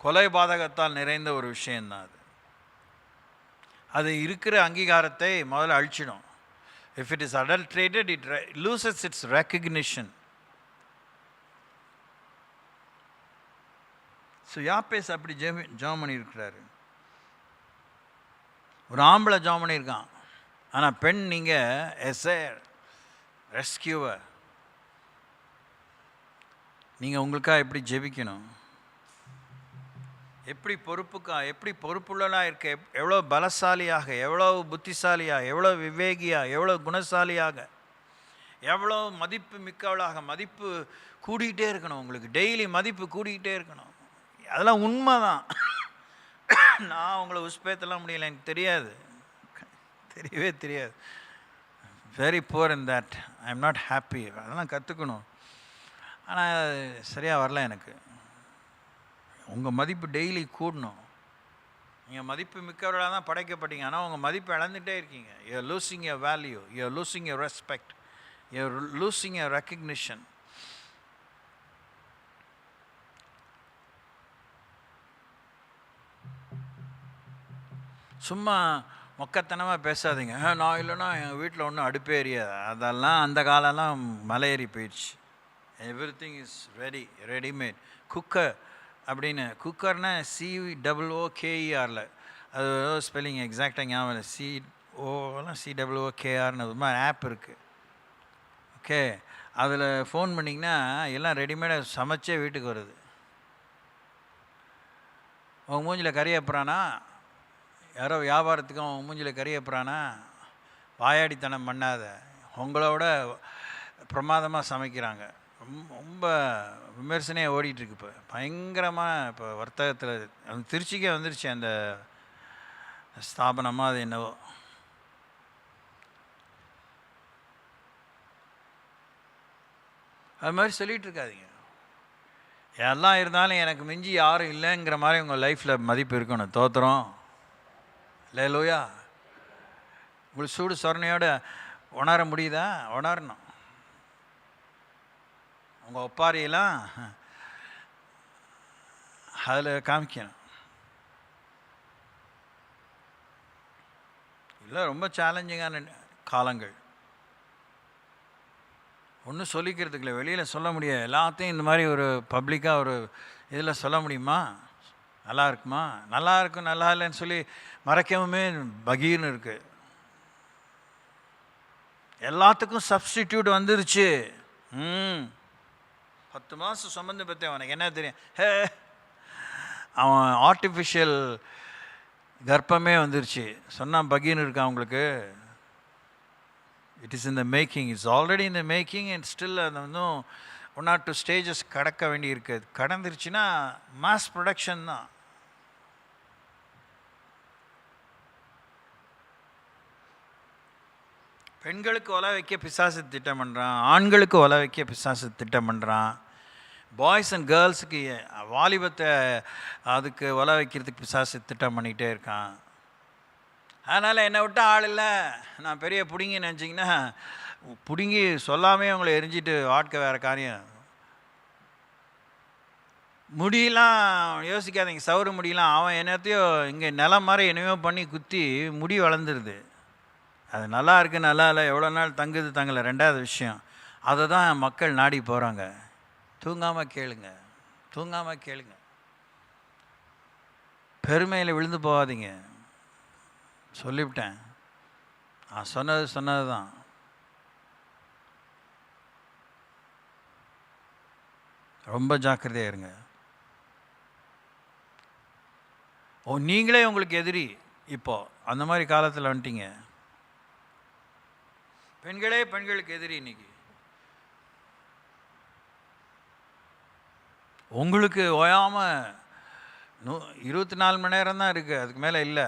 கொலை பாதகத்தால் நிறைந்த ஒரு விஷயந்தான். அது இருக்கிற அங்கீகாரத்தை முதல்ல அழிச்சிடும். If it is adulterated, it loses its recognition. So Jabez அப்படி ஜெபம் பண்ணியிருக்கிறாரு. ஒரு ஆம்பளை ஜெபம் பண்ணியிருக்கான். ஆனால் பெண், நீங்கள் எஸ்ஏர் ரெஸ்கியூவர், நீங்கள் உங்களுக்காக எப்படி ஜெபிக்கணும், எப்படி பொறுப்புள்ளலாக இருக்க, எவ்வளோ பலசாலியாக, எவ்வளோ புத்திசாலியாக, எவ்வளோ விவேகியாக, எவ்வளோ குணசாலியாக, எவ்வளோ மதிப்பு மிக்கவளாக, மதிப்பு கூடிக்கிட்டே இருக்கணும். உங்களுக்கு டெய்லி மதிப்பு கூடிக்கிட்டே இருக்கணும். அதெல்லாம் உண்மை தான். நான் உங்களை உஸ்பேத்தெல்லாம் முடியல, எனக்கு தெரியவே தெரியாது. Very poor in that. I am not happy. அதெல்லாம் கற்றுக்கணும். ஆனால் சரியாக வரல எனக்கு. உங்கள் மதிப்பு டெய்லி கூடணும். நீங்கள் மதிப்பு மிக்கவர்களாக தான் படைக்கப்பட்டீங்க. ஆனால் உங்கள் மதிப்பு இழந்துகிட்டே இருக்கீங்க. You are losing your value, you are losing your respect, you are losing your recognition. சும்மா மொக்கத்தனமாக பேசாதீங்க. நான் இல்லைன்னா எங்கள் வீட்டில் ஒன்றும் அடுப்பே எரியாது. அதெல்லாம் அந்த காலம்லாம் மலையேறி போயிடுச்சு. Everything is readymade. குக்கர் அப்படின்னு, குக்கர்னா COOKERல, அது ஸ்பெல்லிங் எக்ஸாக்டாக ஞாபகம் இல்லை. COOKRன்னு ஒரு மாதிரி ஆப் இருக்குது. ஓகே, அதில் ஃபோன் பண்ணிங்கன்னா எல்லாம் ரெடிமேடாக சமைச்சே வீட்டுக்கு வருது. உங்கள் மூஞ்சில் கறி ஏப்புறானா, யாரோ வியாபாரத்துக்கு அவன் மூஞ்சில் கறி ஏப்புறானா, வாயாடித்தனம் பண்ணாத. உங்களோட பிரமாதமாக சமைக்கிறாங்க. ரொம்ப விமர்சனையாக ஓடிட்டுருக்கு. இப்போ பயங்கரமாக இப்போ வர்த்தகத்தில் அந்த திருச்சிக்கே வந்துருச்சு அந்த ஸ்தாபனமாக. அது என்னவோ அது மாதிரி சொல்லிகிட்டு இருக்காதிங்க. எல்லாம் இருந்தாலும் எனக்கு மிஞ்சி யாரும் இல்லைங்கிற மாதிரி உங்கள் லைஃப்பில் மதிப்பு இருக்கணும். தோத்துறோம் இல்லையா? உங்களுக்கு சூடு சொரணையோட உணர முடியுதா? உணரணும். உங்கள் ஒப்பாரியெல்லாம் அதில் காமிக்கணும். இல்லை, ரொம்ப சேலஞ்சிங்கான காலங்கள். ஒன்றும் சொல்லிக்கிறதுக்கு இல்லை, வெளியில் சொல்ல முடியாது. எல்லாத்தையும் இந்த மாதிரி ஒரு பப்ளிக்காக ஒரு இதில் சொல்ல முடியுமா? நல்லா இருக்குமா? நல்லா இருக்கும், நல்லா இல்லைன்னு சொல்லி மறைக்கவுமே பகீர்னு இருக்குது. எல்லாத்துக்கும் சப்ஸ்டிடியூட் வந்துருச்சு. 10 மாதம் சுமந்து பற்றி அவனுக்கு என்ன தெரியும்? அவன் ஆர்டிஃபிஷியல் கர்ப்பமே வந்துருச்சு சொன்னால் பகீர்னு இருக்கா அவங்களுக்கு? It is in the making, it's already in the making and still அது இன்னும் 1 or 2 ஸ்டேஜஸ் கடக்க வேண்டி இருக்குது. கடந்துருச்சுன்னா மாஸ் ப்ரொடக்ஷன் தான். பெண்களுக்கு ஒலை வைக்க பிசாசு திட்டம் பண்ணுறான், ஆண்களுக்கு ஒலை வைக்க பிசாசு திட்டம் பண்ணுறான். பாய்ஸ் அண்ட் கேர்ள்ஸுக்கு வாலிபத்தை அதுக்கு ஒலை வைக்கிறதுக்கு பிசாசு திட்டம் பண்ணிக்கிட்டே இருக்கான். அதனால் என்னை விட்டு ஆள் இல்லை, நான் பெரிய பிடுங்கி நினச்சிங்கன்னா பிடுங்கி சொல்லாமே அவங்கள எரிஞ்சிட்டு வாழ்க்கை வேறு காரியம். முடியெல்லாம் யோசிக்காதீங்க, சவுறு முடியலாம் அவன் என்னத்தையோ இங்கே நிலம் மாதிரி என்னையோ பண்ணி குத்தி முடி வளர்ந்துருது. அது நல்லா இருக்குது, நல்லா இல்லை, எவ்வளோ நாள் தங்குது தங்கலை ரெண்டாவது விஷயம். அதை தான் மக்கள் நாடி போகிறாங்க. தூங்காமல் கேளுங்க, தூங்காமல் கேளுங்க. பெருமையில் விழுந்து போகாதீங்க. சொல்லிவிட்டேன், நான் சொன்னது தான். ரொம்ப ஜாக்கிரதையாக இருங்க. நீங்களே உங்களுக்கு எதிரி. இப்போது அந்த மாதிரி காலத்தில் வந்துட்டீங்க. பெண்களே பெண்களுக்கு எதிரி. இன்னைக்கு உங்களுக்கு ஓயாமல் 24 மணி நேரம் தான் இருக்குது, அதுக்கு மேலே இல்லை.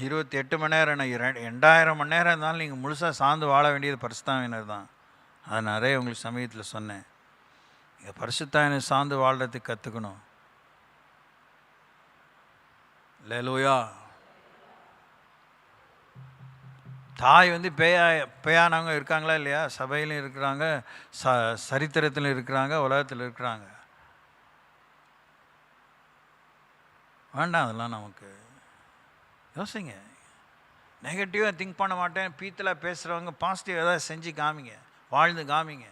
28 மணி நேரம், 2000 மணி நேரம் இருந்தாலும் நீங்கள் முழுசாக சார்ந்து வாழ வேண்டியது பரிசுத்தாவினர் தான். அதை நிறைய உங்களுக்கு சமயத்தில் சொன்னேன். நீங்கள் பரிசுத்தாவினர் சார்ந்து வாழ்கிறதுக்கு கற்றுக்கணும். அல்லேலூயா. தாய் பேயானவங்க இருக்காங்களா இல்லையா? சபையிலும் இருக்கிறாங்க, சரித்திரத்தில் இருக்கிறாங்க, உலகத்தில் இருக்கிறாங்க. வேண்டாம் அதெல்லாம் நமக்கு. யோசிங்க, நெகட்டிவாக திங்க் பண்ண மாட்டேன். பீத்தலாக பேசுகிறவங்க பாசிட்டிவ் ஏதாவது செஞ்சு காமிங்க, வாழ்ந்து காமிங்க.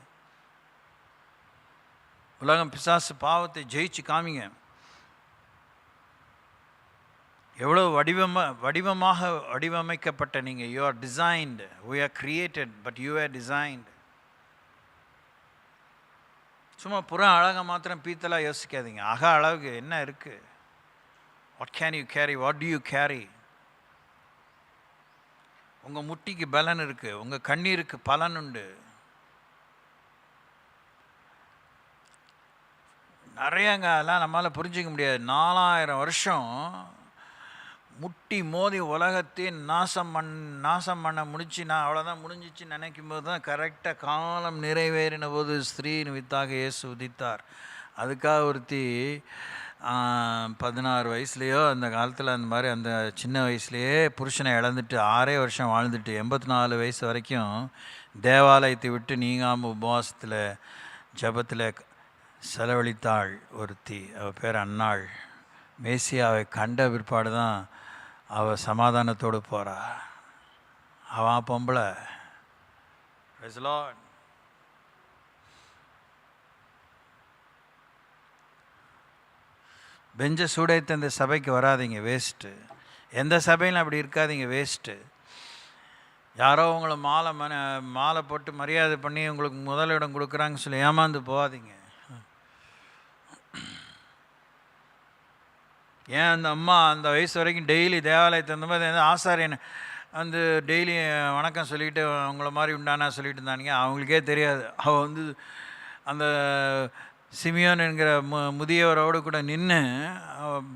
உலகம் பிசாசு பாவத்தை ஜெயிச்சு காமிங்க. எவ்வளோ வடிவமைக்கப்பட்ட நீங்கள். You are designed, we are created, but you are designed. சும்மா புற அழகை மாத்திரம் பீத்தலாக யோசிக்காதீங்க. அழகு என்ன இருக்குது? What can you carry? What do you carry? உங்கள் முட்டிக்கு பலன் இருக்குது, உங்கள் கண்ணீருக்கு பலன் உண்டு. நிறையங்க அதெல்லாம் நம்மளால் புரிஞ்சிக்க முடியாது. 4000 வருஷம் முட்டி மோதி உலகத்தையும் நாசம் பண்ண முடிச்சு, நான் அவ்வளோதான் முடிஞ்சிச்சு நினைக்கும் போது தான் கரெக்டாக காலம் நிறைவேறின போது ஸ்திரீயின் வித்தாக இயேசு உதித்தார். அதுக்காக ஒருத்தி 16 வயசுலேயோ அந்த காலத்தில் அந்த மாதிரி அந்த சின்ன வயசுலேயே புருஷனை இழந்துட்டு 6 வருஷம் வாழ்ந்துட்டு 84 வயசு வரைக்கும் தேவாலயத்தை விட்டு நீங்காமல் உபவாசத்தில் ஜபத்தில் செலவழித்தாள் ஒருத்தி. அவள் பேர் அன்னாள். மேசியாவை கண்ட பிற்பாடு தான் அவள் சமாதானத்தோடு போகிறா. அவன் பொம்பளை. Praise the Lord. பெஞ்ச சூடைத்த இந்த சபைக்கு வராதிங்க, வேஸ்ட்டு. எந்த சபையிலும் அப்படி இருக்காதிங்க, வேஸ்ட்டு. யாரோ உங்களை மாலை போட்டு மரியாதை பண்ணி உங்களுக்கு முதலிடம் கொடுக்குறாங்கன்னு சொல்லி ஏமாந்து போகாதீங்க. ஏன் அந்த அம்மா அந்த வயசு வரைக்கும் டெய்லி தேவாலயத்தை அந்த மாதிரி ஆசாரியன் அந்த டெய்லி வணக்கம் சொல்லிவிட்டு அவங்கள மாதிரி உண்டானா சொல்லிட்டு இருந்தானுங்க. அவங்களுக்கே தெரியாது. அவள் அந்த சிமியோன் என்கிற முதியவரோடு கூட நின்று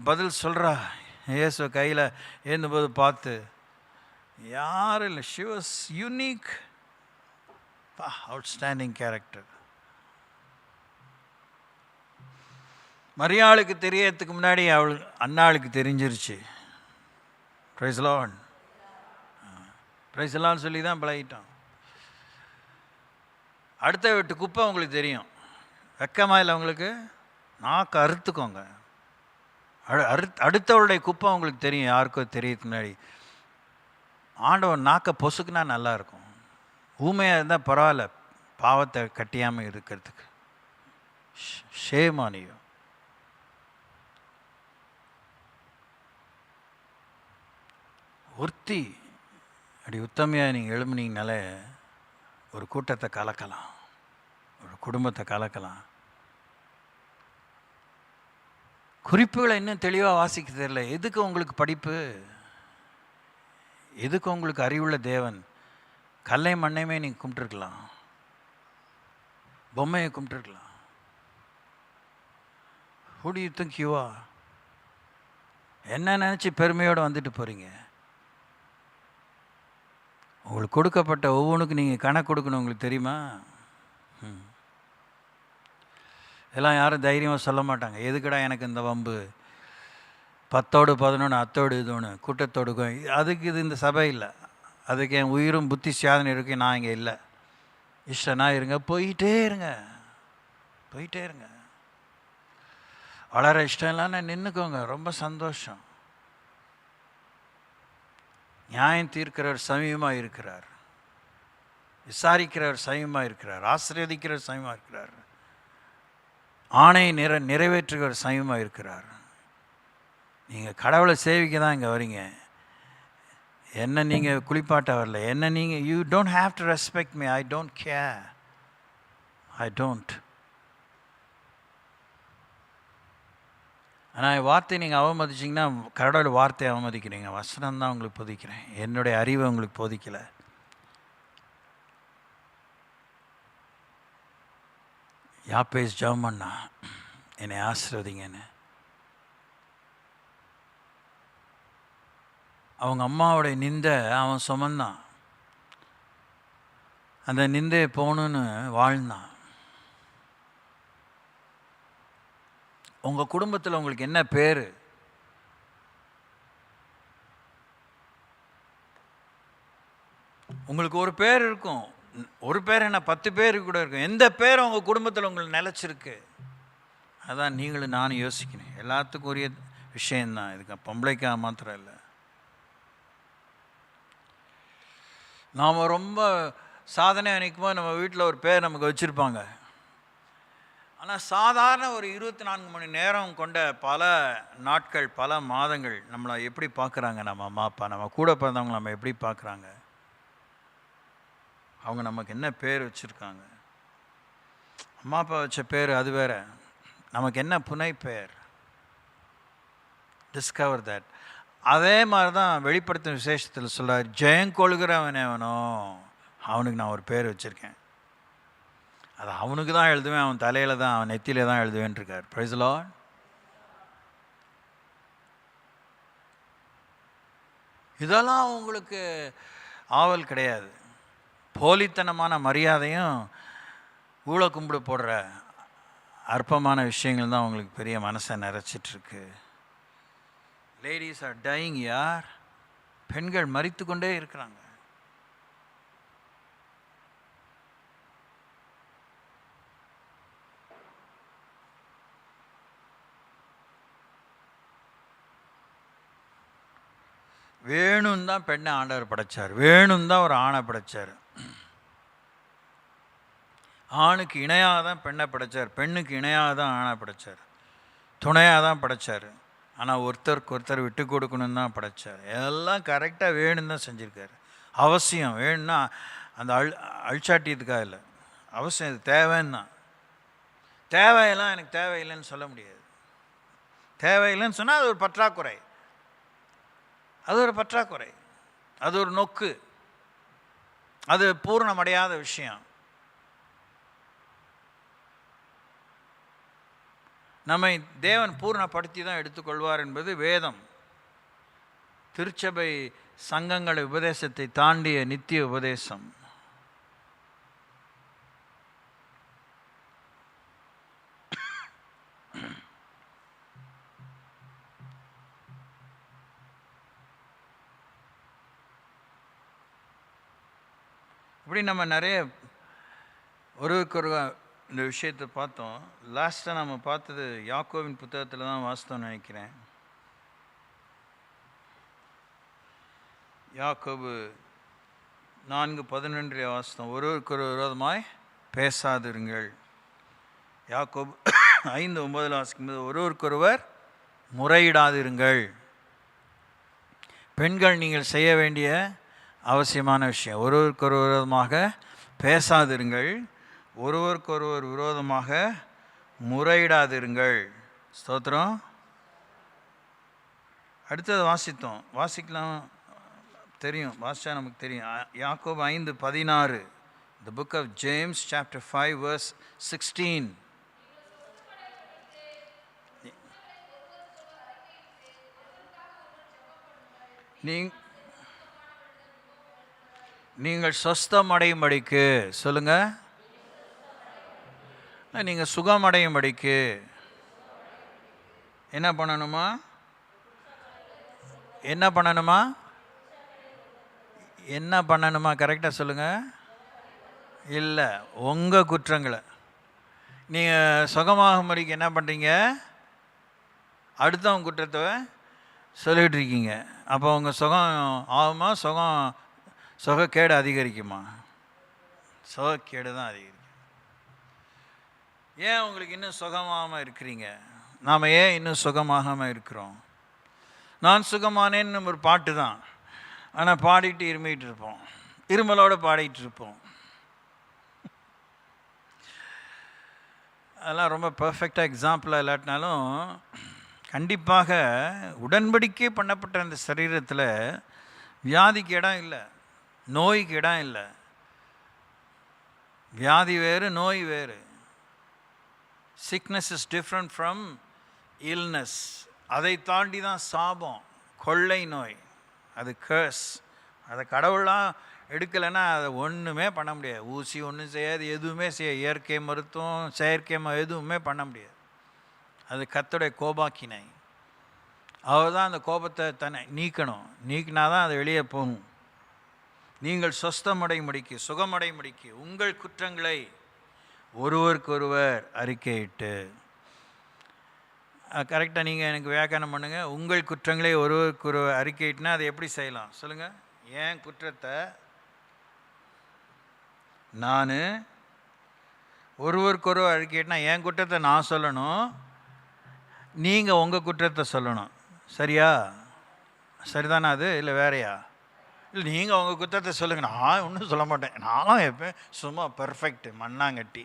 பதில் சொல்கிறா. இயேசு கையில் ஏந்தும்போது பார்த்து யாரும் இல்லை. She was unique, outstanding character. மரியாளுக்கு தெரியறதுக்கு முன்னாடி அன்னாளுக்கு தெரிஞ்சிருச்சு. Praise the Lord. Praise the Lord சொல்லி தான் பழகிட்டோம். அடுத்த வீட்டு குப்பை உங்களுக்கு தெரியும். வெக்கமா இல்லை உங்களுக்கு? நாக்கு அறுத்துக்கோங்க. அடுத்தவருடைய குப்பை உங்களுக்கு தெரியும், யாருக்கோ தெரியறதுக்கு முன்னாடி. ஆண்டவன் நாக்கை பொசுக்குனா நல்லாயிருக்கும். ஊமையாக இருந்தால் பரவாயில்ல, பாவத்தை கட்டியாமல் இருக்கிறதுக்கு. ஷேமானியோ ஒருத்தி அப்படி உத்தமையாக நீங்கள் எழுப்புனீங்கனாலே ஒரு கூட்டத்தை கலக்கலாம், ஒரு குடும்பத்தை கலக்கலாம். குறிப்புகளை இன்னும் தெளிவாக வாசிக்க தெரியல. எதுக்கு உங்களுக்கு படிப்பு? எதுக்கு உங்களுக்கு அறிவுள்ள தேவன்? கல்லை மண்ணையுமே நீங்கள் கும்பிட்டுருக்கலாம், பொம்மையை கும்பிட்டுருக்கலாம். Who do you think you are? என்ன நினச்சி பெருமையோடு வந்துட்டு போகிறீங்க? உங்களுக்கு கொடுக்கப்பட்ட ஒவ்வொன்றுக்கும் நீங்கள் கணக்கு கொடுக்கணும். உங்களுக்கு தெரியுமா? இதெல்லாம் யாரும் தைரியமாக சொல்ல மாட்டாங்க. எதுக்குடா எனக்கு இந்த வம்பு, 10ஓடு 11 அத்தோடு இது ஒன்று கூட்டத்தோடு, அதுக்கு இது இந்த சபை இல்லை. அதுக்கு என் உயிரும் புத்தி சாதனை இருக்கு, நான் இங்கே இல்லை. இஷ்டனா இருங்க, போயிட்டே இருங்க, போயிட்டே இருங்க. வளர இஷ்டம் இல்லைன்னா நின்றுக்கோங்க, ரொம்ப சந்தோஷம். நியாயம் தீர்க்கிறவர் சமீபமாக இருக்கிறார், விசாரிக்கிறவர் சமீபமாக இருக்கிறார், ஆசீர்வதிக்கிறவர் சமீபமாக இருக்கிறார், ஆணை நிறைவேற்றுகிறவர் சமீபமாக இருக்கிறார். நீங்கள் கடவுளை சேவிக்க தான் இங்கே வரீங்க. என்ன நீங்கள் குளிப்பாட்ட வரல, என்ன நீங்கள் you don't have to respect me, I don't care, I don't. ஆனால் வார்த்தை நீங்கள் அவமதிச்சிங்கன்னா கடவுள் வார்த்தையை அவமதிக்கிறீங்க. வசனம் தான் உங்களுக்கு போதிக்கிறேன், என்னுடைய அறிவை உங்களுக்கு போதிக்கலை. யாப்பேஸ் ஜெபம் பண்ணா, என்னை ஆசீர்வதிங்கன்னு. அவங்க அம்மாவோடைய நிந்தை அவன் சுமந்தான், அந்த நிந்தையை போகணுன்னு வாழ்ந்தான். உங்கள் குடும்பத்தில் உங்களுக்கு என்ன பேர்? உங்களுக்கு ஒரு பேர் இருக்கும், ஒரு பேர் என்ன 10 பேர் கூட இருக்கும். எந்த பேர் உங்கள் குடும்பத்தில் உங்களுக்கு நிலச்சிருக்கு? அதான் நீங்களும் நானும் யோசிக்கணும். எல்லாத்துக்கும் உரிய விஷயந்தான், இதுக்கு பொம்பளைக்காக மாத்திரம் இல்லை. நாம் ரொம்ப சாதனை அன்னைக்கும்போது நம்ம வீட்டில் ஒரு பேர் நமக்கு வச்சுருப்பாங்க. ஆனால் சாதாரண ஒரு 24 மணி நேரம் கொண்ட பல நாட்கள், பல மாதங்கள் நம்மளை எப்படி பார்க்குறாங்க நம்ம அம்மா அப்பா, நம்ம கூட பிறந்தவங்க நம்ம எப்படி பார்க்குறாங்க? அவங்க நமக்கு என்ன பேர் வச்சுருக்காங்க? அம்மா அப்பா வச்ச பேர் அது வேறு, நமக்கு என்ன புனை பெயர்? Discover that. அதே மாதிரி தான் வெளிப்படுத்தும் விசேஷத்தில் சொல்கிறார், ஜெயங்கொள்கிறவன் எவனோ அவனுக்கு நான் ஒரு பேர் வச்சுருக்கேன், அது அவனுக்கு தான் எழுதுவேன், அவன் தலையில் தான், அவன் நெத்தியில தான் எழுதுவேன் இருக்கார். Praise the Lord. இதெல்லாம் உங்களுக்கு ஆவல் கிடையாது. போலித்தனமான மரியாதையும் ஊழ கும்பிடு போடுற அற்பமான விஷயங்கள் தான் உங்களுக்கு பெரிய மனசை நிறைச்சிட்ருக்கு. லேடிஸ் ஆர் டையிங் யார், பெண்கள் மரித்து கொண்டே இருக்கிறாங்க. வேணும் தான் பெண்ணை ஆண்டவர் படைச்சார், வேணும் தான் ஒரு ஆணை படைச்சார். ஆணுக்கு இணையாக தான் பெண்ணை படைச்சார், பெண்ணுக்கு இணையாக தான் ஆணை படைச்சார், துணையாக தான் படைச்சார். ஆனால் ஒருத்தருக்கு ஒருத்தர் விட்டு கொடுக்கணுன்னு தான் படைச்சார். எல்லாம் கரெக்டாக வேணும் தான் செஞ்சுருக்காரு. அவசியம் வேணும்னா அந்த அழிச்சாட்டியதுக்காக இல்லை, அவசியம் இது தேவைன்னா. தேவையெல்லாம் எனக்கு தேவையில்லைன்னு சொல்ல முடியாது. தேவையில்லைன்னு சொன்னால் அது ஒரு பற்றாக்குறை, அது ஒரு பற்றாக்குறை, அது ஒரு நொக்கு, அது பூர்ணமடையாத விஷயம். நம்மை தேவன் பூர்ணப்படுத்தி தான் எடுத்துக்கொள்வார் என்பது வேதம். திருச்சபை சங்கங்களை உபதேசத்தை தாண்டிய நித்திய உபதேசம். இப்படி நம்ம நிறைய ஒருவருக்கொரு இந்த விஷயத்தை பார்த்தோம். லாஸ்ட்டாக நம்ம பார்த்தது யாக்கோவின் புத்தகத்தில் தான் வாசித்தோம்னு நினைக்கிறேன். யாக்கோபு 4:11 வாசித்தோம். ஒருவருக்கொரு விரோதமாய் பேசாதிருங்கள். யாக்கோபு 5:9 வாசிக்கும்போது ஒருவருக்கொருவர் முறையிடாதிருங்கள். பெண்கள் நீங்கள் செய்ய வேண்டிய அவசியமான விஷயம், ஒருவருக்கொரு விரோதமாக பேசாதிருங்கள், ஒருவருக்கொருவர் விரோதமாக முறையிடாதிருங்கள். ஸ்தோத்திரம். அடுத்தது வாசிக்கலாம், தெரியும், வாசிச்சா நமக்கு தெரியும். யாக்கோபு 5:16, the book of James chapter 5 verse 16. நீங்கள் சொஸ்தமடையும்படிக்கு சொல்லுங்க, நீங்கள் சுகமடையும்படிக்கு என்ன பண்ணணுமா? என்ன பண்ணணுமா? கரெக்டாக சொல்லுங்கள். இல்லை, உங்கள் குற்றங்களை நீங்கள் சுகமாகும்படிக்கு என்ன பண்ணுறீங்க? அடுத்தவங்க குற்றத்தை சொல்லிகிட்டு இருக்கீங்க. அப்போ உங்கள் சுகம் ஆகுமா? சுகக்கேடு அதிகரிக்குமா? சுகக்கேடு தான் அதிகரிக்கும். ஏன் உங்களுக்கு இன்னும் சுகமாகாமல் இருக்கிறீங்க? நாம் ஏன் இன்னும் சுகமாகாமல் இருக்கிறோம்? நான் சுகமானேன்னு ஒரு பாட்டு தான், ஆனால் பாடிட்டு இருமிகிட்டு இருப்போம், இருமலோடு பாடிட்டு இருப்போம். அதெல்லாம் ரொம்ப பர்ஃபெக்டாக எக்ஸாம்பிளாக இல்லாட்டினாலும் கண்டிப்பாக உடன்படிக்கை பண்ணப்பட்ட அந்த சரீரத்தில் வியாதிக்கு இடம் இல்லை, நோய்க்கு இடம் இல்லை. வியாதி வேறு, நோய் வேறு. Sickness is different from illness. அதை தாண்டி தான் சாபம், கொள்ளை நோய், அது கர்ஸ். அதை கடவுளாக எடுக்கலைன்னா அதை ஒன்றுமே பண்ண முடியாது. ஊசி ஒன்றும் செய்யாது, எதுவுமே இயற்கை மருத்துவம், செயற்கை எதுவுமே பண்ண முடியாது. அது கர்த்தருடைய கோபாக்கினை. அவர் தான் அந்த கோபத்தை தன்னை நீக்கினா தான் அது வெளியே போகும். நீங்கள் சொஸ்தமடையும்படிக்கு, சுகமடையும்படிக்கு உங்கள் குற்றங்களை ஒருவருக்கொருவர் அறிக்கையிட்டு. கரெக்டாக நீங்கள் எனக்கு வியாக்கியானம் பண்ணுங்கள். உங்கள் குற்றங்களை ஒருவருக்கொருவர் அறிக்கையிட்டுனா அதை எப்படி செய்யலாம் சொல்லுங்கள். என் குற்றத்தை நான் ஒருவருக்கொருவர் அறிக்கையிட்டுனா என் குற்றத்தை நான் சொல்லணும், நீங்கள் உங்கள் குற்றத்தை சொல்லணும். சரியா? சரிதானே? அது இல்லை வேறையா? இல்லை, நீங்கள் உங்கள் குற்றத்தை சொல்லுங்கள், நான் ஒன்றும் சொல்ல மாட்டேன். நான் எப்போ சும்மா பர்ஃபெக்ட் மண்ணாங்கட்டி.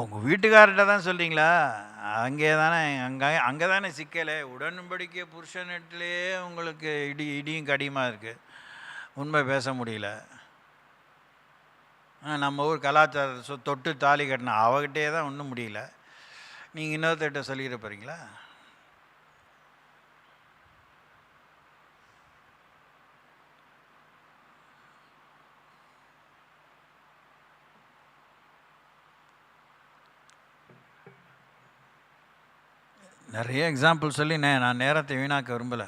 உங்கள் வீட்டுக்கார்கிட்ட தான் சொல்கிறீங்களா? அங்கே தானே சிக்கலை. உடன்படிக்கை புருஷனிட்டிலே உங்களுக்கு இடியும் கடியுமா இருக்குது. உண்மை பேச முடியல. நம்ம ஊர் கலாச்சாரத்தை தொட்டு தாலி கட்டினா அவகிட்டே தான் ஒன்றும் முடியல. நீங்கள் இன்னொருத்தர்கிட்ட சொல்லிட போகிறீங்களா? நிறைய எக்ஸாம்பிள் சொல்லி நான் நேரத்தை வீணாக்க விரும்பலை.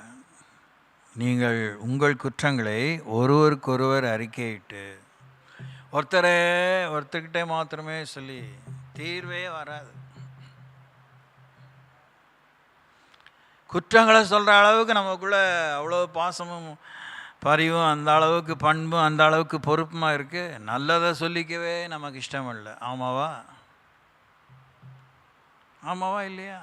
நீங்கள் உங்கள் குற்றங்களை ஒருவருக்கொருவர் அறிக்கையிட்டு, ஒருத்தர்கிட்ட மாத்திரமே சொல்லி தீர்வே வராது. குற்றங்களை சொல்கிற அளவுக்கு நமக்குள்ளே அவ்வளோ பாசமும் பரிவும், அந்த அளவுக்கு பண்பும், அந்த அளவுக்கு பொறுப்புமாக இருக்குது. நல்லதை சொல்லிக்கவே நமக்கு இஷ்டம் இல்லை. ஆமாவா இல்லையா?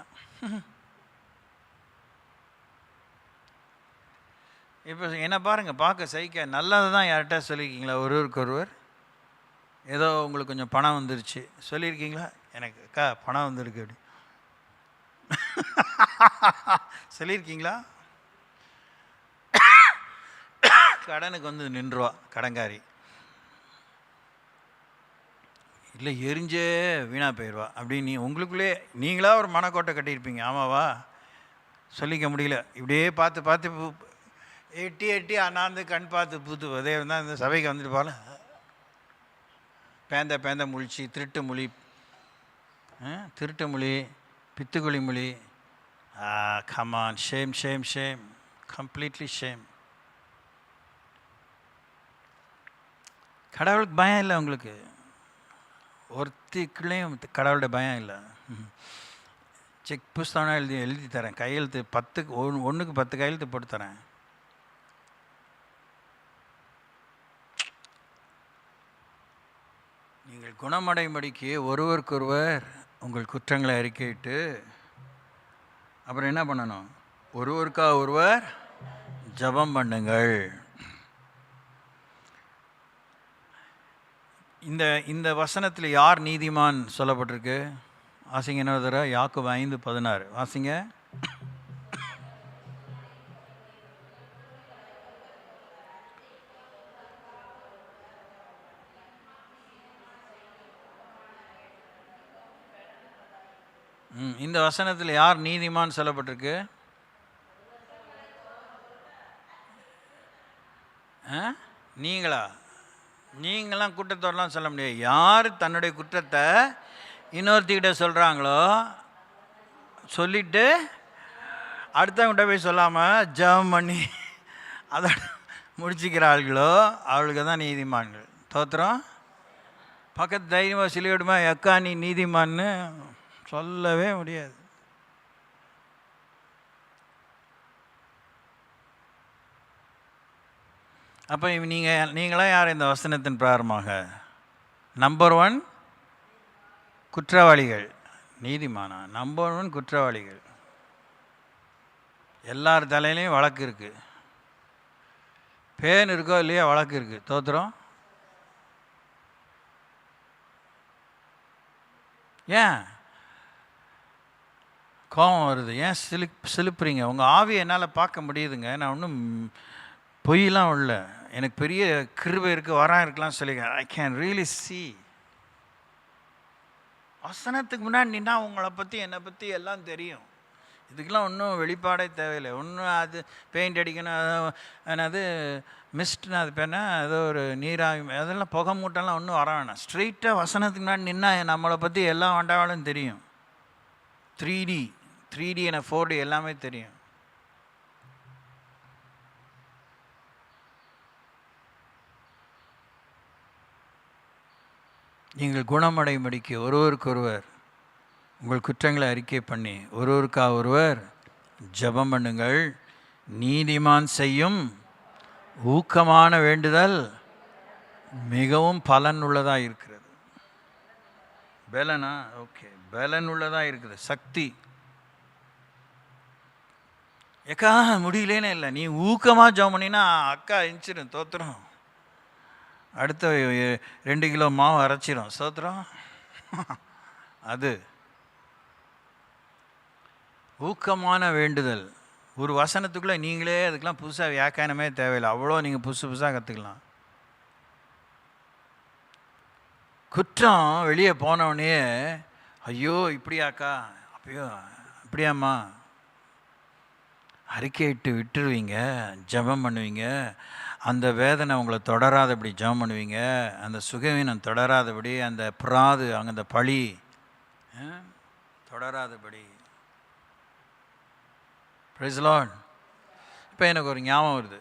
இப்போ என்ன பாருங்கள், பார்க்க சகிக்க நல்லது தான் யார்கிட்ட சொல்லியிருக்கீங்களா? ஒருவருக்கொருவர் ஏதோ உங்களுக்கு கொஞ்சம் பணம் வந்துருச்சு சொல்லியிருக்கீங்களா? எனக்கு அக்கா பணம் வந்துருக்கு அப்படி சொல்லியிருக்கீங்களா? கடனுக்கு வந்து நின்றுவா கடங்காரி, இல்லை எரிஞ்சே வீணாக போயிடுவா அப்படின்னு உங்களுக்குள்ளே நீங்களாக ஒரு மனக்கோட்டை கட்டியிருப்பீங்க. ஆமாவா? சொல்லிக்க முடியல. இப்படியே பார்த்து எட்டி அண்ணாந்து கண் பார்த்து பூத்து அதே தான் இந்த சபைக்கு வந்துட்டு போகல. பேந்த முழிச்சு திருட்டு மொழி, பித்துக்குழி மொழி. Come on, shame, completely shame. கடவுளுக்கு பயம் இல்லை உங்களுக்கு, ஒருத்திக்குள்ளேயும் கடவுளுடைய பயம் இல்லை. செக் புஸ்தகம் எழுதி தரேன், கையெழுத்து 1க்கு 10 கையெழுத்து போட்டு தரேன். நீங்கள் குணமடையும்படிக்கு ஒருவருக்கொருவர் உங்கள் குற்றங்களை அறிக்கையிட்டு அப்புறம் என்ன பண்ணணும்? ஒருவருக்காக ஒருவர் ஜெபம் பண்ணுங்கள். இந்த வசனத்தில் யார் நீதிமான் சொல்லப்பட்டிருக்கு? வாசிங்க இன்னொரு தடவை. யாக்கோபு 5:16 வாசிங்க. இந்த வசனத்தில் யார் நீதிமான் சொல்லப்பட்டிருக்கு? நீங்களா? நீங்களாம் குற்றத்தோடலாம் சொல்ல முடியாது. யார் தன்னுடைய குற்றத்தை இன்னொருத்திக்கிட்ட சொல்கிறாங்களோ, சொல்லிவிட்டு அடுத்தவங்கிட்ட போய் சொல்லாமல் ஜெபம் பண்ணி அதை முடிச்சுக்கிறாள்களோ அவளுக்கு தான் நீதிமான்கள். தோத்திரம். பக்கத்து தைரியமாக சிலிவிடுமா, எக்கா நீ நீதிமான்னு சொல்லவே முடியாது. அப்போ நீங்களாம் யார் இந்த வசனத்தின் பிரகாரமாக? நம்பர் 1 குற்றவாளிகள். நீதிமானா? நம்பர் 1 குற்றவாளிகள். எல்லார் தலையிலையும் வழக்கு இருக்குது. பேன் இருக்கோ இல்லையா, வழக்கு இருக்குது. தோத்திரம். ஏன் கோபம் வருது? ஏன் சிலுப்புறீங்க? உங்கள் ஆவியை என்னால் பார்க்க முடியுதுங்க. நான் ஒன்றும் பொய்யெலாம் உள்ள, எனக்கு பெரிய கிருபை இருக்குது, வரம் இருக்கலாம் சொல்லிங்க. I can really see. வசனத்துக்கு முன்னாடி நின்னா உங்களை பற்றி என்னை பற்றி எல்லாம் தெரியும். இதுக்கெல்லாம் ஒன்றும் வெளிப்பாடே தேவையில்லை. ஒன்றும் அது பெயிண்ட் அடிக்கணும், அது மிஸ்ட்னா அது பேர்னா ஏதோ ஒரு நீராவி, அதெல்லாம் புகை மூட்டெல்லாம் ஒன்றும் வர வேணாம். ஸ்ட்ரெயிட்டாக வசனத்துக்கு முன்னாடி நின்னா நம்மளை பற்றி எல்லா வண்டாலும் தெரியும். 3D என 4D எல்லாமே தெரியும். நீங்கள் குணமடையும்படிக்கு ஒருவருக்கொருவர் உங்கள் குற்றங்களை அறிக்கை பண்ணி ஒருவருக்காக ஒருவர் ஜெபம் பண்ணுங்கள். நீதிமான் செய்யும் ஊக்கமான வேண்டுதல் மிகவும் பலன் உள்ளதாக இருக்கிறது. பலனா? ஓகே, பலன் உள்ளதாக இருக்குது, சக்தி. ஏக்கா முடியலேன்னு இல்லை, நீ ஊக்கமாக ஜெபம் பண்ணினா அக்கா எஞ்சிடும். தோத்திரம். அடுத்த 2 கிலோ மாவு அரைச்சிடும். சோத்திரம். அது ஊக்கமான வேண்டுதல். ஒரு வசனத்துக்குள்ளே நீங்களே அதுக்கெலாம் புதுசாக வியாக்கியானமே தேவையில்லை. அவ்வளோ நீங்கள் புதுசாக கற்றுக்கலாம். குற்றம் வெளியே போனவுடனே ஐயோ இப்படியாக்கா, அப்பயோ இப்படியாம்மா அறிக்கையிட்டு விட்டுருவீங்க, ஜெபம் பண்ணுவீங்க. அந்த வேதனை உங்களை தொடராதபடி ஜெபம் பண்ணுவீங்க. அந்த சுகவீனம் தொடராதபடி, அந்த புறாது அங்கே அந்த பழி தொடராதபடி. Praise the Lord. இப்போ எனக்கு ஒரு ஞாபகம் வருது.